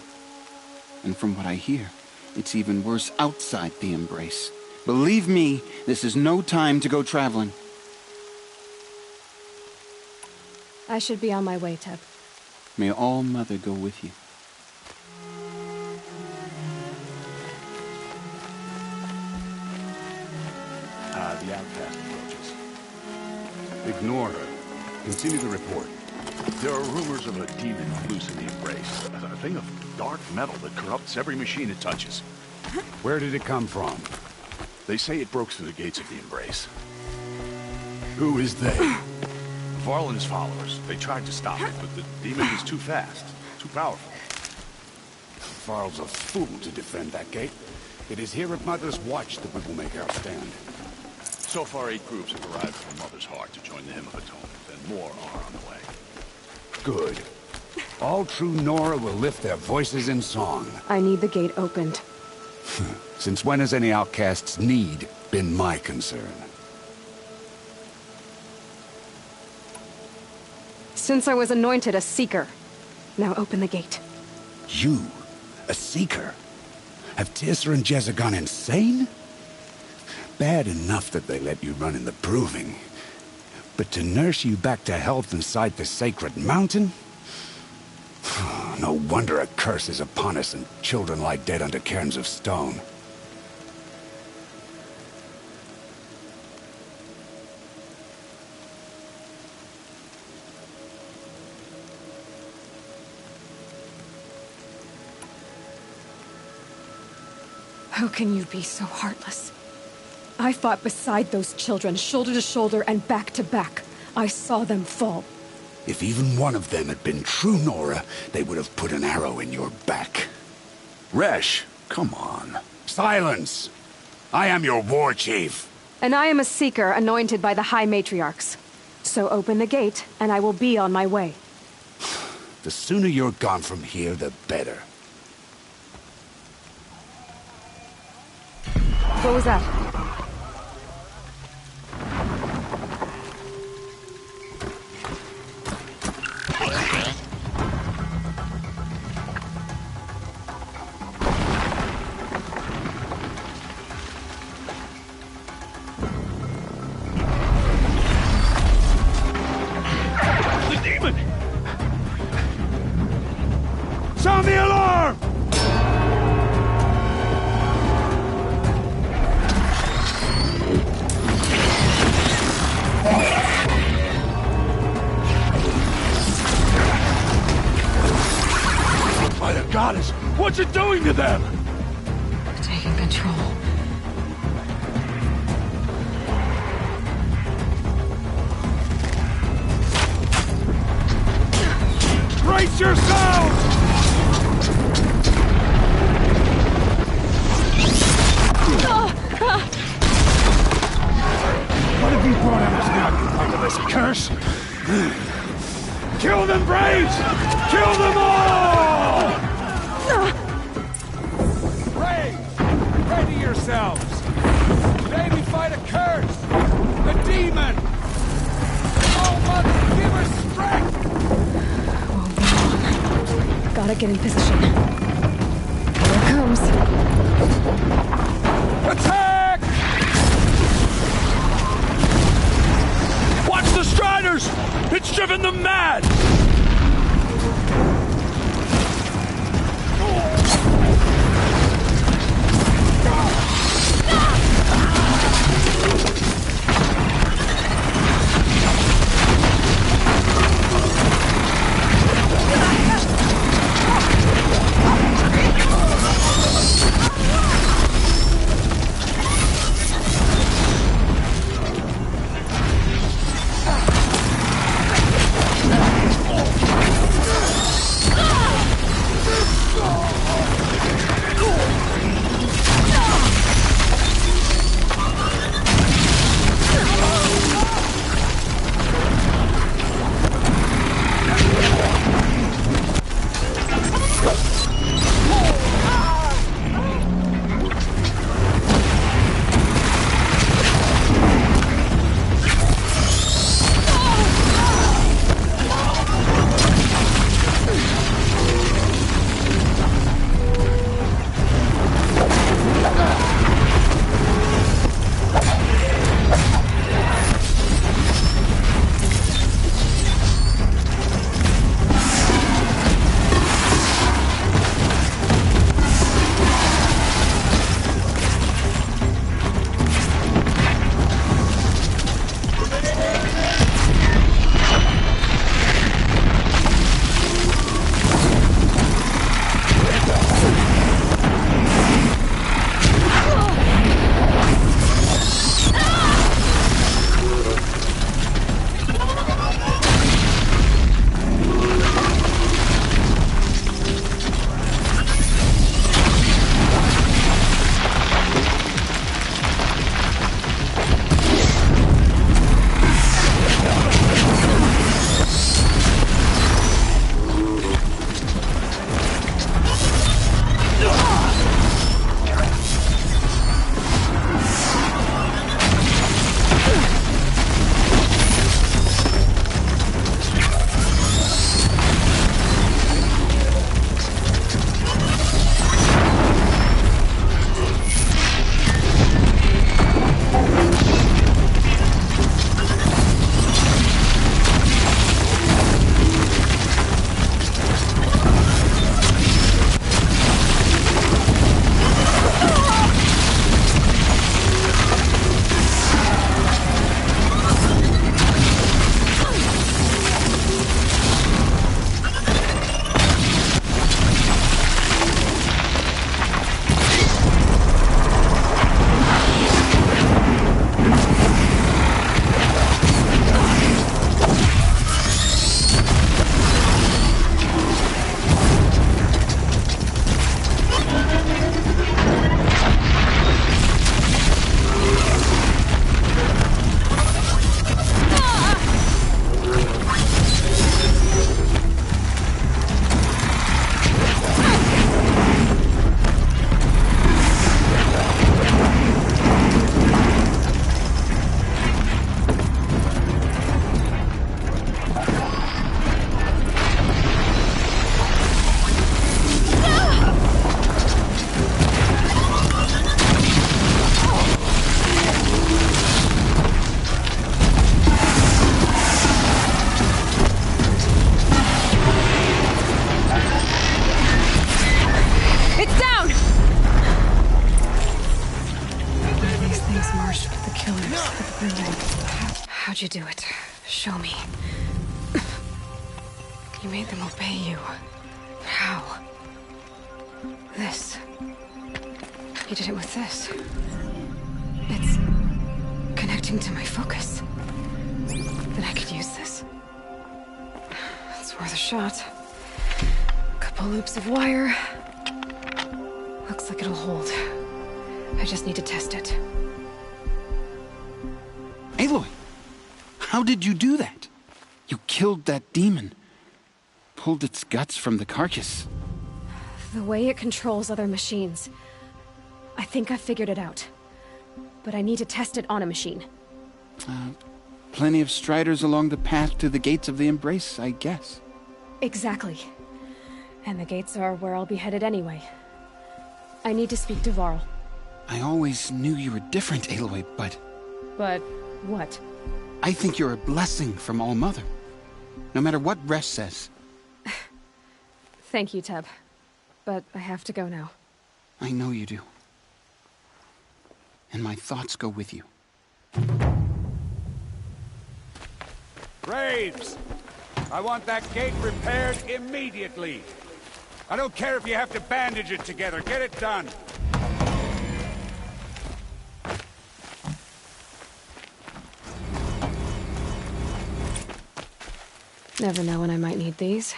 And from what I hear, it's even worse outside the Embrace. Believe me, this is no time to go traveling. I should be on my way, Teb. May All Mother go with you. The outcast approaches. Ignore her. Continue the report. There are rumors of a demon loose in the Embrace. A thing of dark metal that corrupts every machine it touches. Where did it come from? They say it broke through the gates of the Embrace. Who is they? Varl and his followers. They tried to stop it, but the demon is too fast, too powerful. Varl's a fool to defend that gate. It is here at Mother's Watch that we will make our stand. So far, 8 groups have arrived from Mother's Heart to join the Hymn of Atonement, and more are on the way. Good. All true Nora will lift their voices in song. I need the gate opened. Since when has any outcast's need been my concern? Since I was anointed a Seeker. Now open the gate. You? A Seeker? Have Teersa and Jezza gone insane? Bad enough that they let you run in the Proving. But to nurse you back to health inside the Sacred Mountain? No wonder a curse is upon us and children lie dead under cairns of stone. How can you be so heartless? I fought beside those children, shoulder to shoulder and back to back. I saw them fall. If even one of them had been true Nora, they would have put an arrow in your back. Resh, come on. Silence! I am your war chief. And I am a Seeker anointed by the High Matriarchs. So open the gate, and I will be on my way. The sooner you're gone from here, the better. What was that? The demon! Sound the alarm! By the goddess, what's it doing to them? Taking control. Brace yourselves! Braves! Kill them all! Braves, ready yourselves! Today we fight a curse! A demon! Oh, Mother, give her strength! Won't be long. Gotta get in position. Here it comes. Attack! Watch the Striders! It's driven them mad! How'd you do it? Show me. You made them obey you. How? This. You did it with this. It's connecting to my focus. Then I could use this. It's worth a shot. Couple loops of wire. Looks like it'll hold. I just need to test it. Aloy, how did you do that? You killed that demon. pulled its guts from the carcass? The way it controls other machines. I think I figured it out. But I need to test it on a machine. Plenty of striders along the path to the gates of the Embrace, I guess. Exactly. And the gates are where I'll be headed anyway. I need to speak to Varl. I always knew you were different, Aloy, but... But what? I think you're a blessing from All-Mother. No matter what Resh says. Thank you, Teb. But I have to go now. I know you do. And my thoughts go with you. Graves! I want that gate repaired immediately. I don't care if you have to bandage it together. Get it done. Never know when I might need these.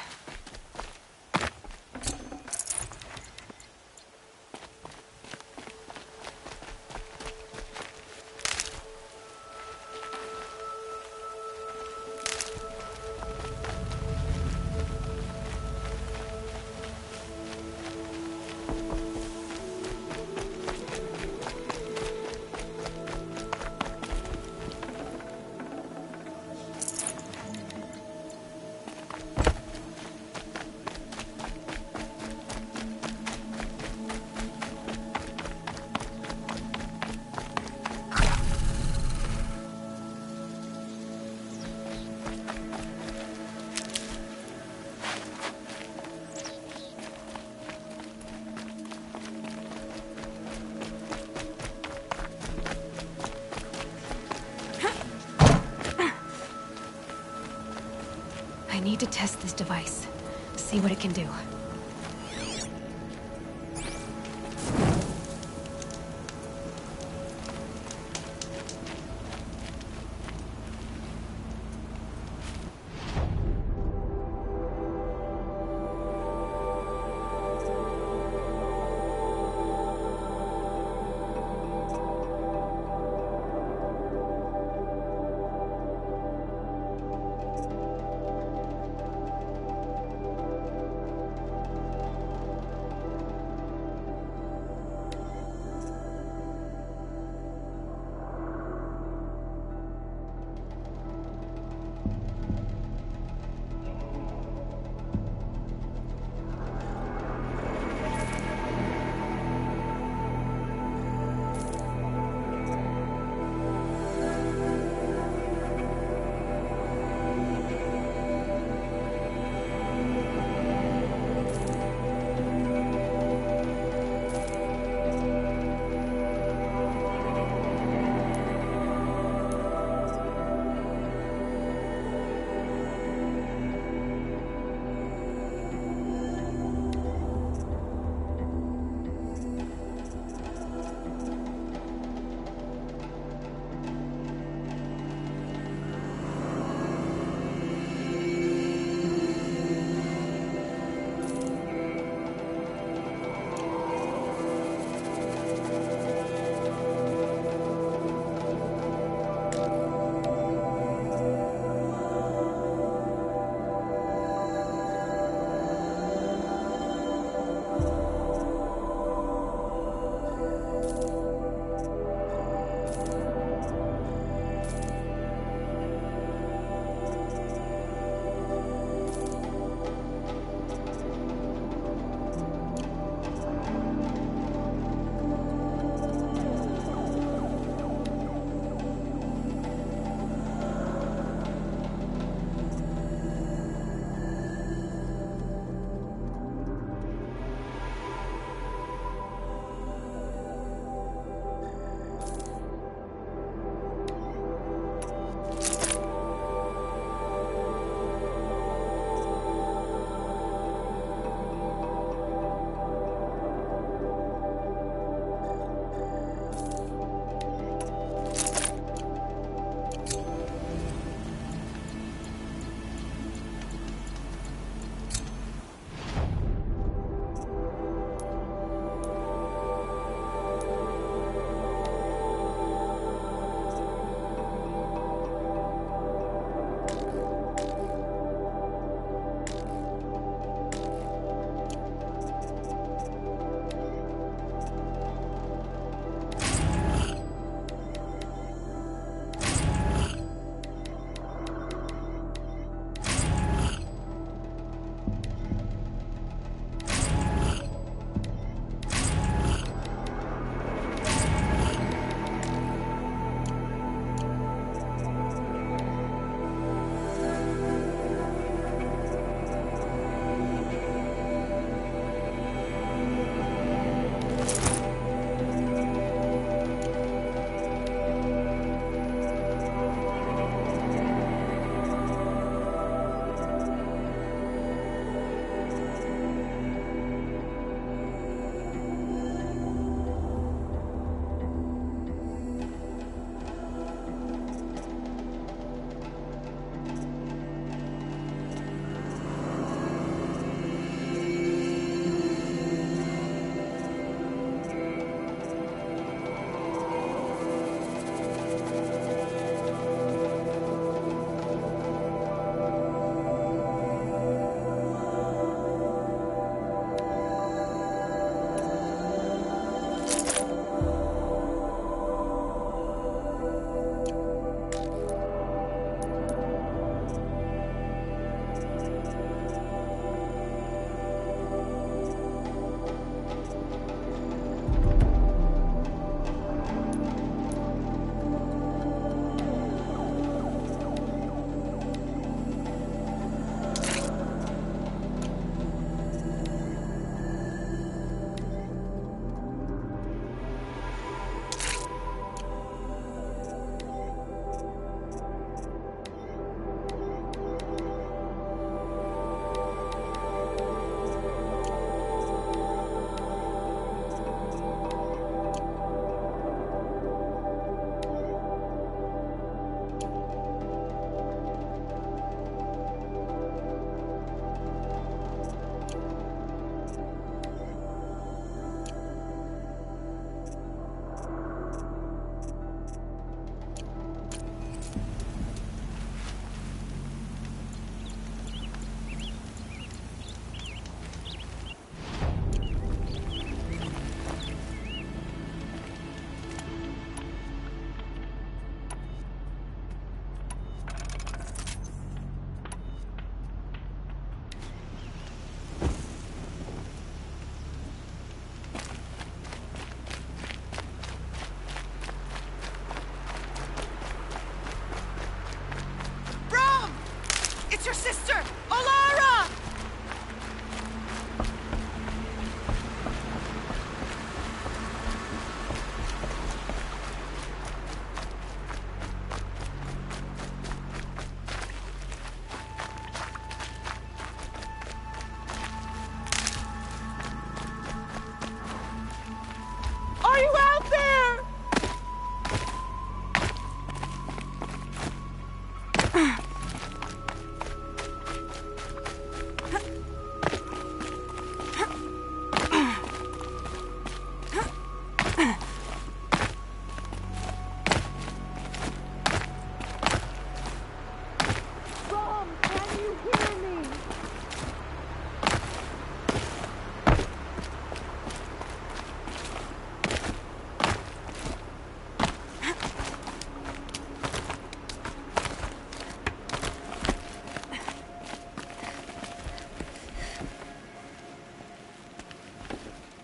I need to test this device. See what it can do.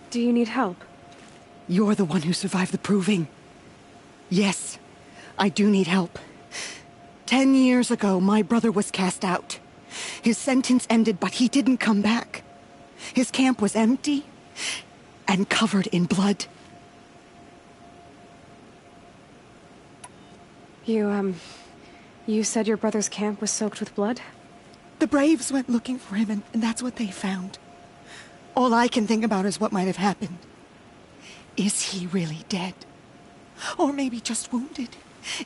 Do you need help? You're the one who survived the proving. Yes, I do need help. 10 years ago, my brother was cast out. His sentence ended, but he didn't come back. His camp was empty and covered in blood. You said your brother's camp was soaked with blood? The Braves went looking for him, and that's what they found. All I can think about is what might have happened. Is he really dead? Or maybe just wounded?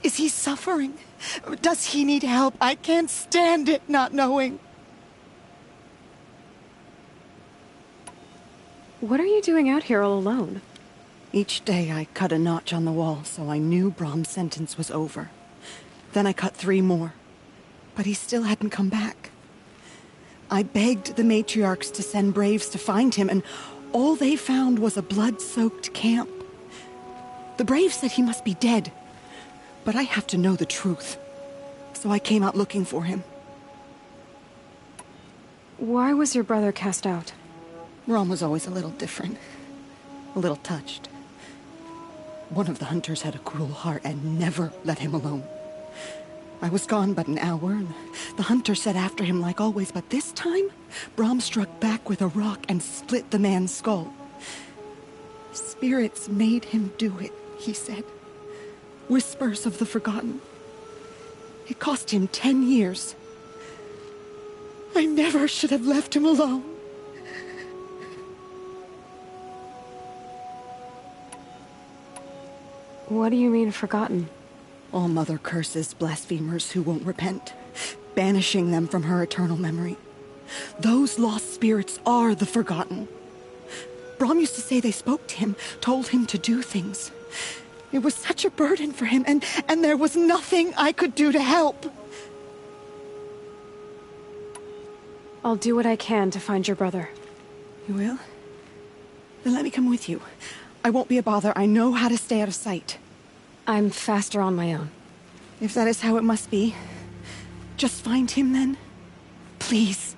Is he suffering? Does he need help? I can't stand it not knowing. What are you doing out here all alone? Each day I cut a notch on the wall so I knew Brom's sentence was over. Then I cut 3 more. But he still hadn't come back. I begged the matriarchs to send Braves to find him, and all they found was a blood-soaked camp. The Braves said he must be dead, but I have to know the truth. So I came out looking for him. Why was your brother cast out? Brom was always a little different. A little touched. One of the hunters had a cruel heart and never let him alone. I was gone but an hour, and the hunter set after him like always, but this time, Brom struck back with a rock and split the man's skull. Spirits made him do it, he said. Whispers of the forgotten. It cost him 10 years. I never should have left him alone. What do you mean, forgotten? All-Mother curses blasphemers who won't repent, banishing them from her eternal memory. Those lost spirits are the forgotten. Brom used to say they spoke to him, told him to do things. It was such a burden for him, and there was nothing I could do to help. I'll do what I can to find your brother. You will? Then let me come with you. I won't be a bother. I know how to stay out of sight. I'm faster on my own. If that is how it must be, just find him then. Please.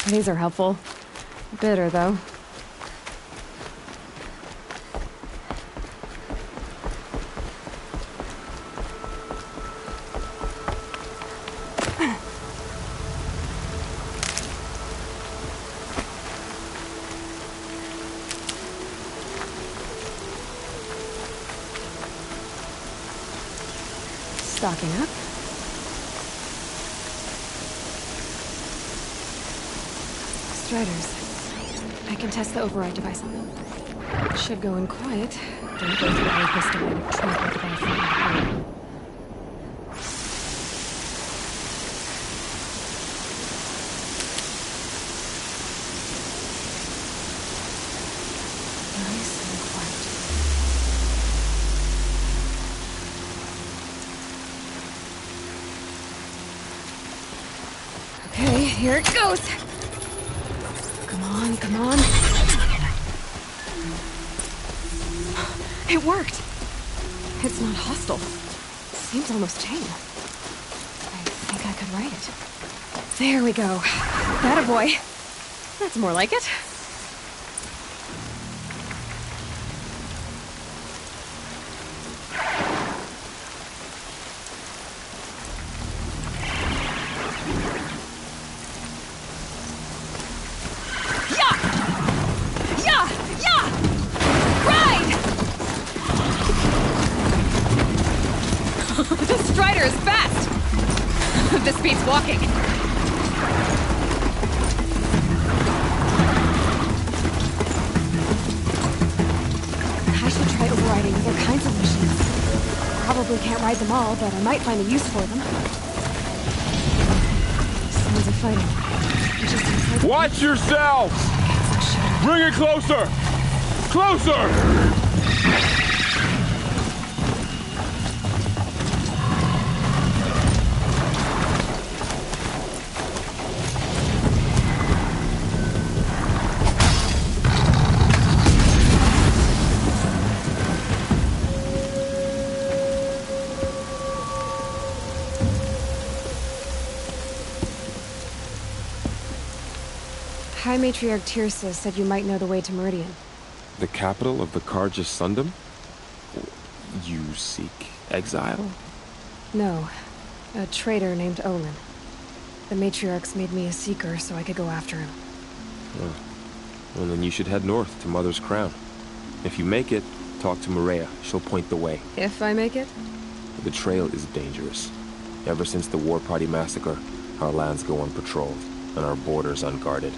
These are helpful. Bitter, though. Stocking up. Striders. I can test the override device on them. It should go in quiet. Don't go through all this demonic trap like that from nice and quiet. Okay, here it goes! Come on. It worked! It's not hostile. Seems almost tame. I think I could write it. There we go. Atta boy. That's more like it. Walking. I should try overriding other kinds of machines. Probably can't ride them all, but I might find a use for them. Sounds of fighting. It just seems like... Watch yourselves! Bring it closer! Closer! High Matriarch Tirsa said you might know the way to Meridian. The capital of the Carja Sundom? You seek exile? No. A traitor named Olin. The Matriarchs made me a seeker so I could go after him. Oh. Well, then you should head north to Mother's Crown. If you make it, talk to Maria. She'll point the way. If I make it? The trail is dangerous. Ever since the War Party massacre, our lands go unpatrolled, and our borders unguarded.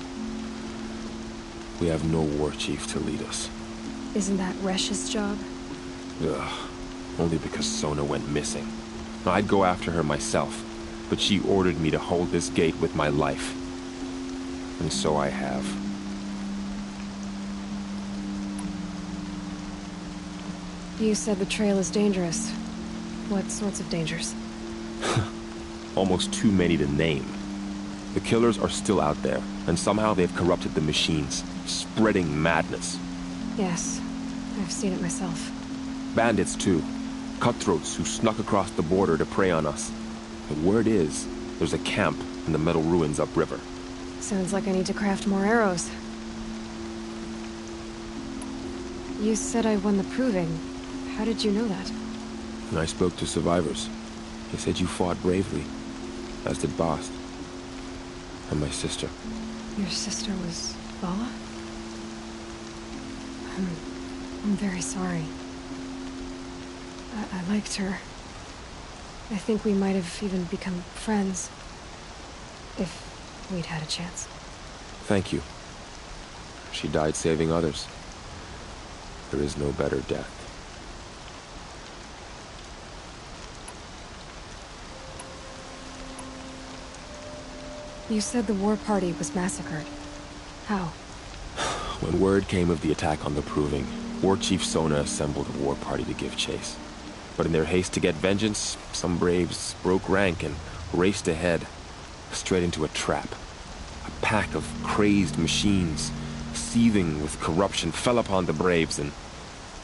We have no war chief to lead us. Isn't that Resh's job? Ugh. Only because Sona went missing. I'd go after her myself, but she ordered me to hold this gate with my life. And so I have. You said the trail is dangerous. What sorts of dangers? Almost too many to name. The killers are still out there, and somehow they've corrupted the machines, spreading madness. Yes, I've seen it myself. Bandits, too. Cutthroats who snuck across the border to prey on us. The word is, there's a camp in the metal ruins upriver. Sounds like I need to craft more arrows. You said I won the proving. How did you know that? I spoke to survivors. They said you fought bravely, as did Bast. And my sister. Your sister was Vala? I'm very sorry. I liked her. I think we might have even become friends. If we'd had a chance. Thank you. She died saving others. There is no better death. You said the war party was massacred. How? When word came of the attack on the Proving, War Chief Sona assembled a war party to give chase. But in their haste to get vengeance, some braves broke rank and raced ahead, straight into a trap. A pack of crazed machines, seething with corruption, fell upon the braves and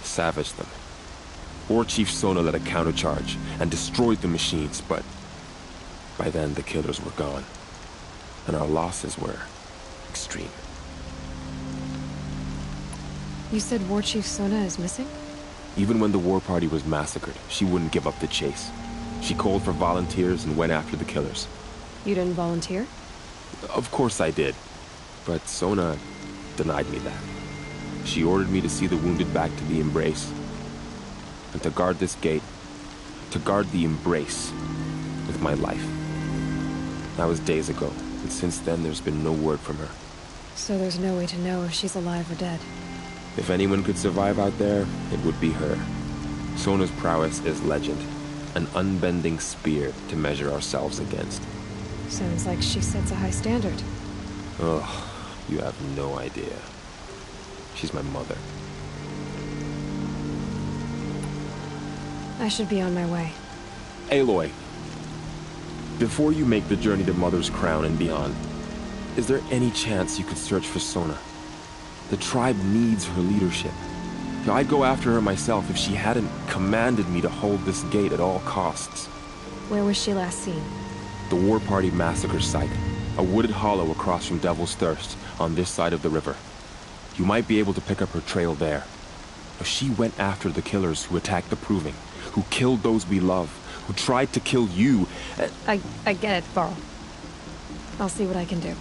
savaged them. War Chief Sona led a countercharge and destroyed the machines, but by then the killers were gone. And our losses were extreme. You said War Chief Sona is missing? Even when the war party was massacred, she wouldn't give up the chase. She called for volunteers and went after the killers. You didn't volunteer? Of course I did. But Sona denied me that. She ordered me to see the wounded back to the Embrace. And to guard this gate. To guard the Embrace. With my life. That was days ago. And since then, there's been no word from her. So there's no way to know if she's alive or dead. If anyone could survive out there, it would be her. Sona's prowess is legend. An unbending spear to measure ourselves against. Sounds like she sets a high standard. Ugh, you have no idea. She's my mother. I should be on my way. Aloy, before you make the journey to Mother's Crown and beyond, is there any chance you could search for Sona? The tribe needs her leadership. I'd go after her myself if she hadn't commanded me to hold this gate at all costs. Where was she last seen? The War Party massacre site. A wooded hollow across from Devil's Thirst, on this side of the river. You might be able to pick up her trail there. She went after the killers who attacked the Proving, who killed those we love, who tried to kill you. I get it, Varl. I'll see what I can do.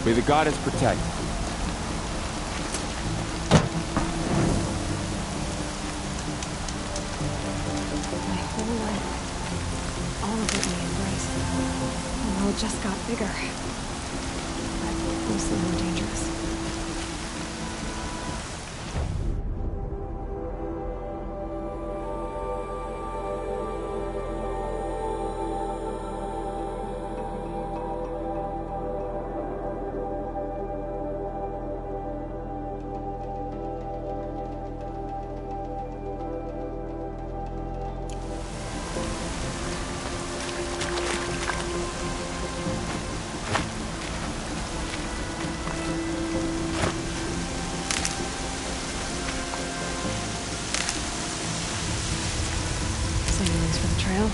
May the goddess protect. My whole life, all of it in the Embrace. The world just got bigger. But mostly more dangerous. For the trail.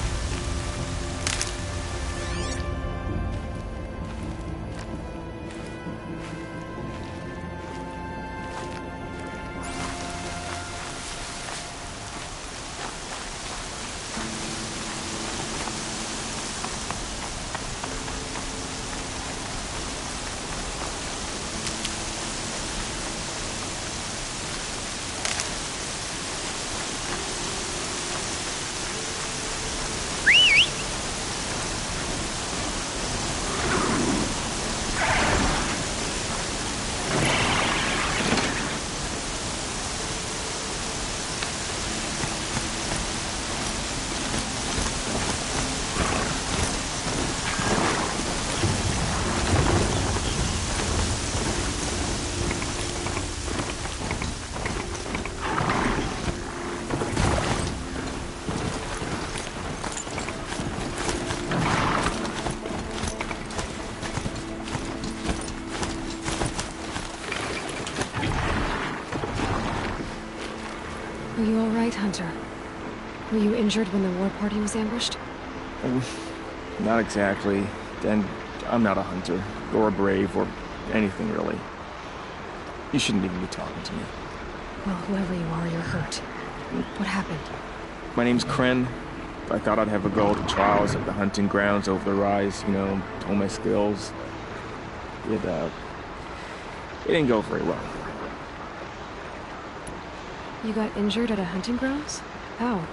Are you all right, Hunter? Were you injured when the war party was ambushed? Not exactly. And I'm not a hunter, or a brave, or anything really. You shouldn't even be talking to me. Well, whoever you are, you're hurt. What happened? My name's Kren. I thought I'd have a go at the trials at the hunting grounds over the rise, you know, hone my skills. It didn't go very well. You got injured at a hunting grounds? How?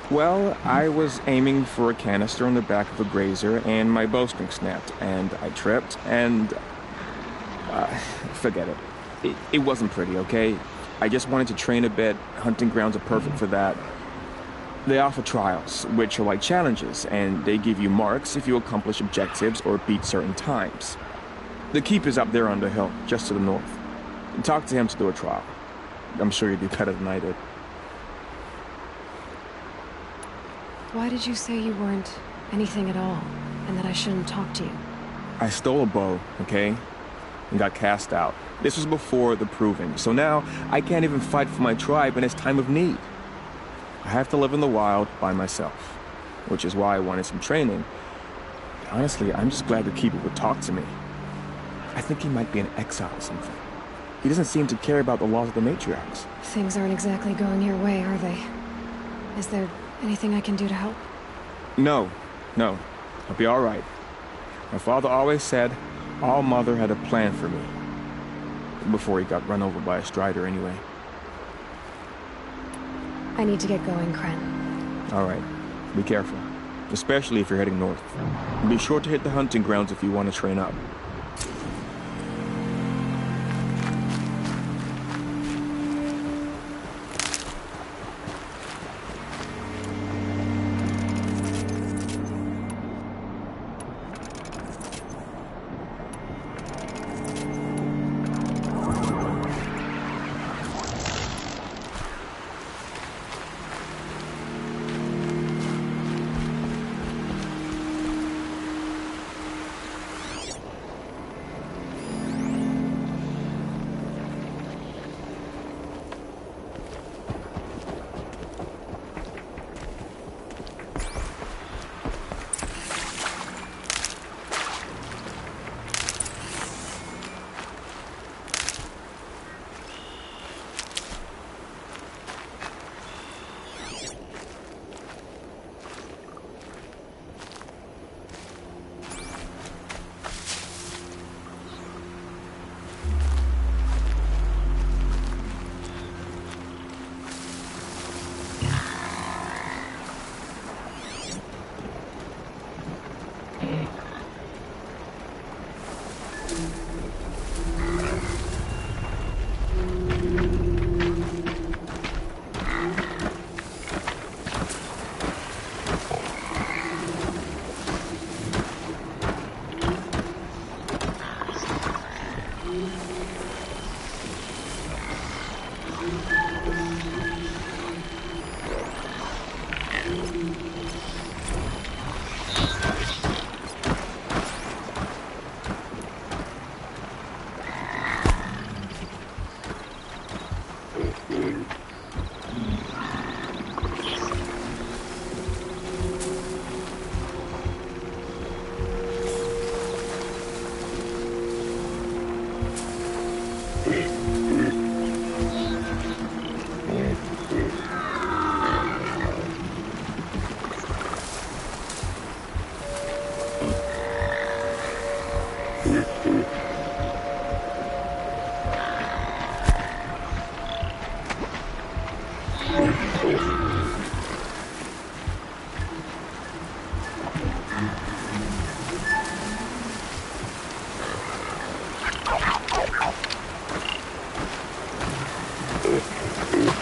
Well, I was aiming for a canister on the back of a grazer, and my bowstring snapped, and I tripped, and... forget it. It wasn't pretty, okay? I just wanted to train a bit. Hunting grounds are perfect for that. They offer trials, which are like challenges, and they give you marks if you accomplish objectives or beat certain times. The keep is up there on the hill, just to the north. Talk to him to do a trial. I'm sure you'd do better than I did. Why did you say you weren't anything at all, and that I shouldn't talk to you? I stole a bow, okay? And got cast out. This was before the proving, so now I can't even fight for my tribe in its time of need. I have to live in the wild by myself, which is why I wanted some training. Honestly, I'm just glad the Keeper would talk to me. I think he might be in exile or something. He doesn't seem to care about the laws of the matriarchs. Things aren't exactly going your way, are they? Is there anything I can do to help? No. I'll be all right. My father always said All Mother had a plan for me. Before he got run over by a strider anyway. I need to get going, Kren. All right. Be careful. Especially if you're heading north. Be sure to hit the hunting grounds if you want to train up.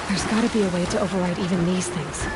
There's gotta be a way to override even these things.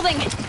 building!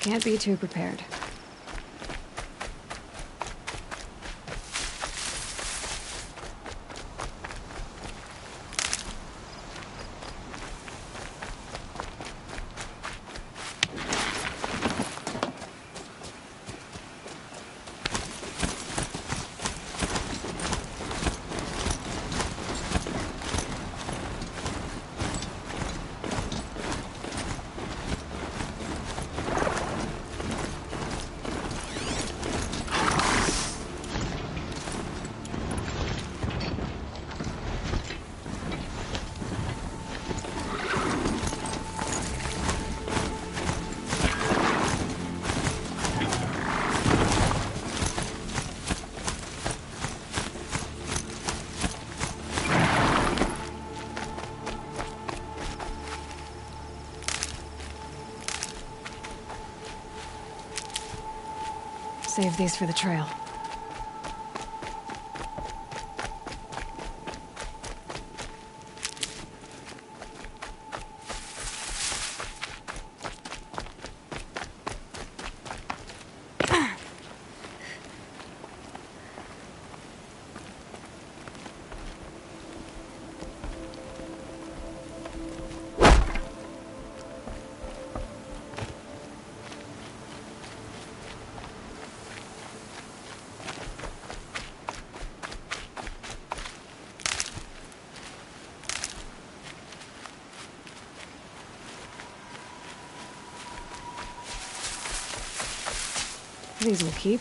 Can't be too prepared. Save these for the trail. These will keep.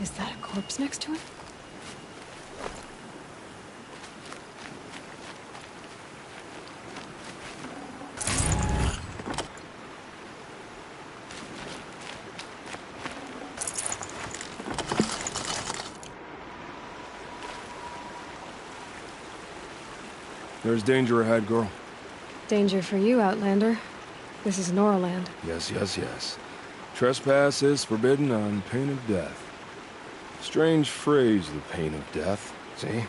Is that a corpse next to it? There's danger ahead, girl. Danger for you, Outlander. This is Noraland. Yes, yes, yes. Trespass is forbidden on pain of death. Strange phrase, the pain of death. See?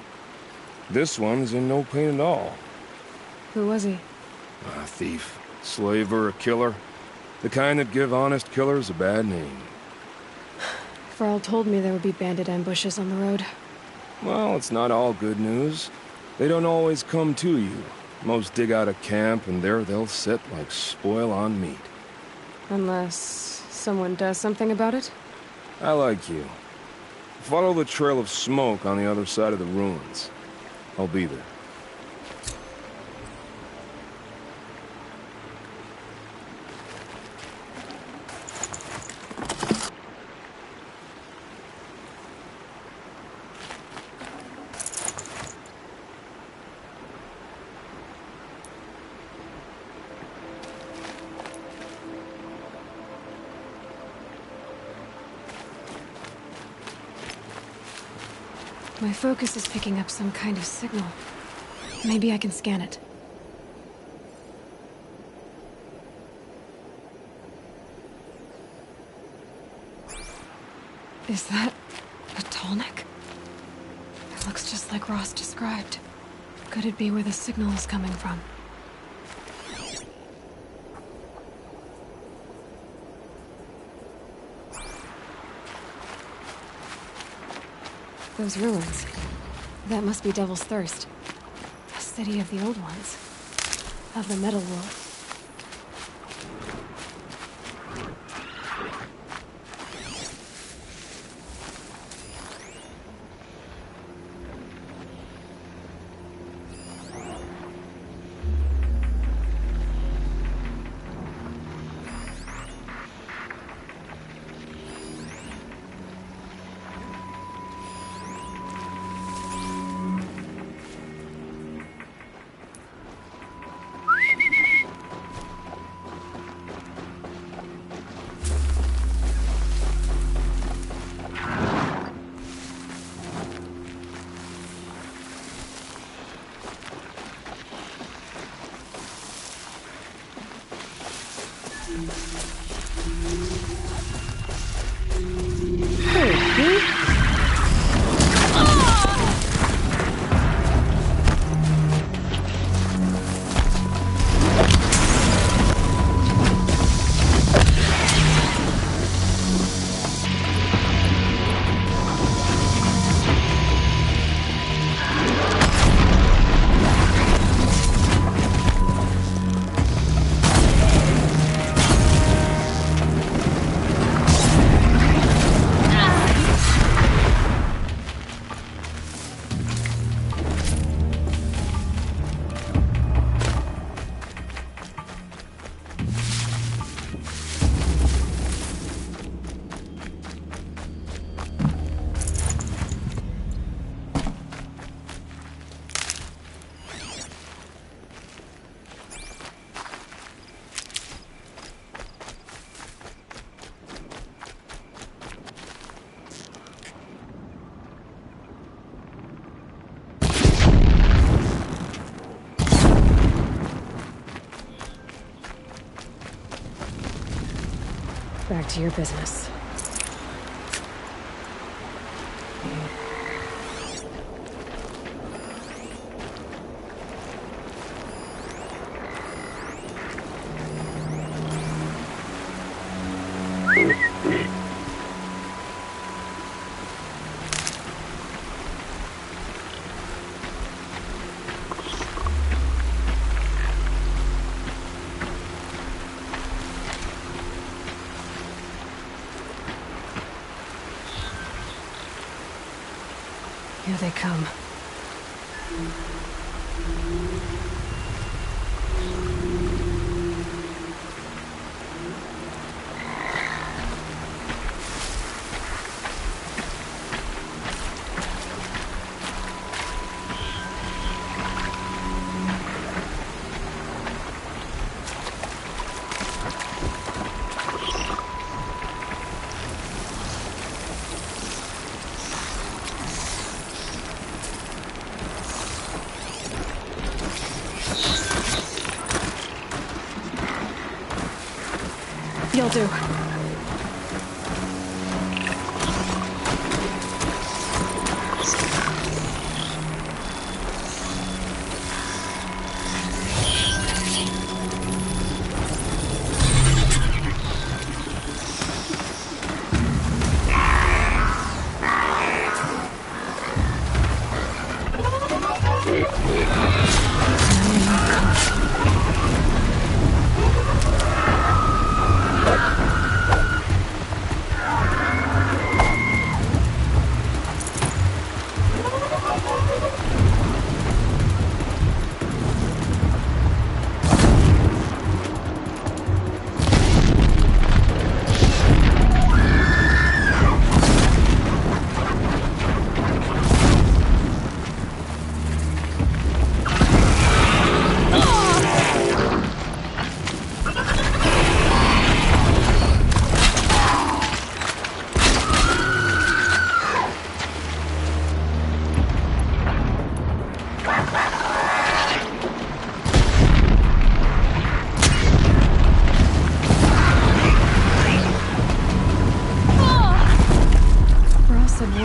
This one's in no pain at all. Who was he? A thief, slaver, a killer. The kind that give honest killers a bad name. Varl told me there would be bandit ambushes on the road. Well, it's not all good news. They don't always come to you. Most dig out a camp, and there they'll sit like spoil on meat. Unless someone does something about it? I like you. Follow the trail of smoke on the other side of the ruins. I'll be there. My focus is picking up some kind of signal. Maybe I can scan it. Is that a Tallneck? It looks just like Ross described. Could it be where the signal is coming from? Those ruins. That must be Devil's Thirst. The city of the old ones. Of the Metal World. Back to your business. Here they come. You'll do.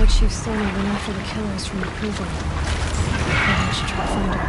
Chief Sona went after the killers from the Proving. Maybe I should try to find her.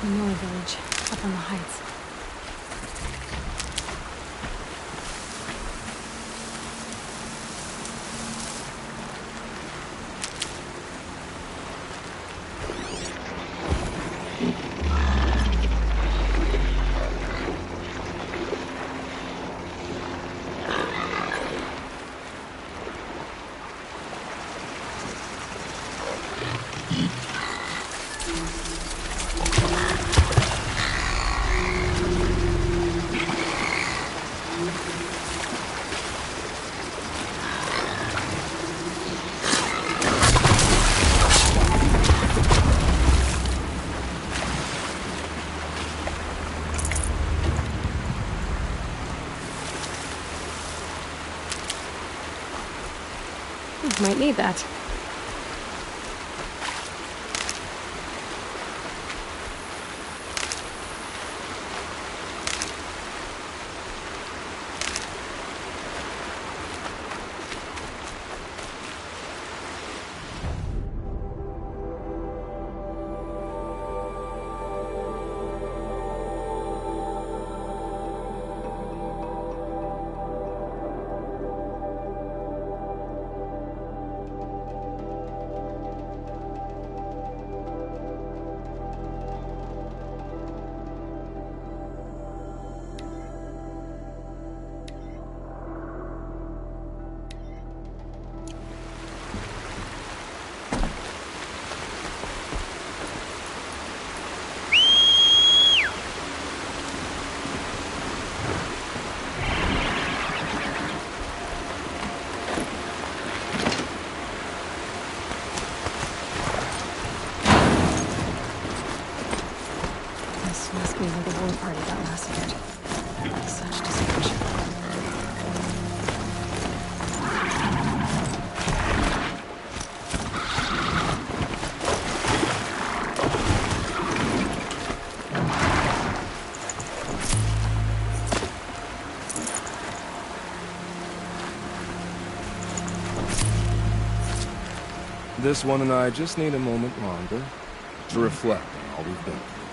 Minoa village, up on the heights. Might need that. This one and I just need a moment longer to reflect on all we've been through.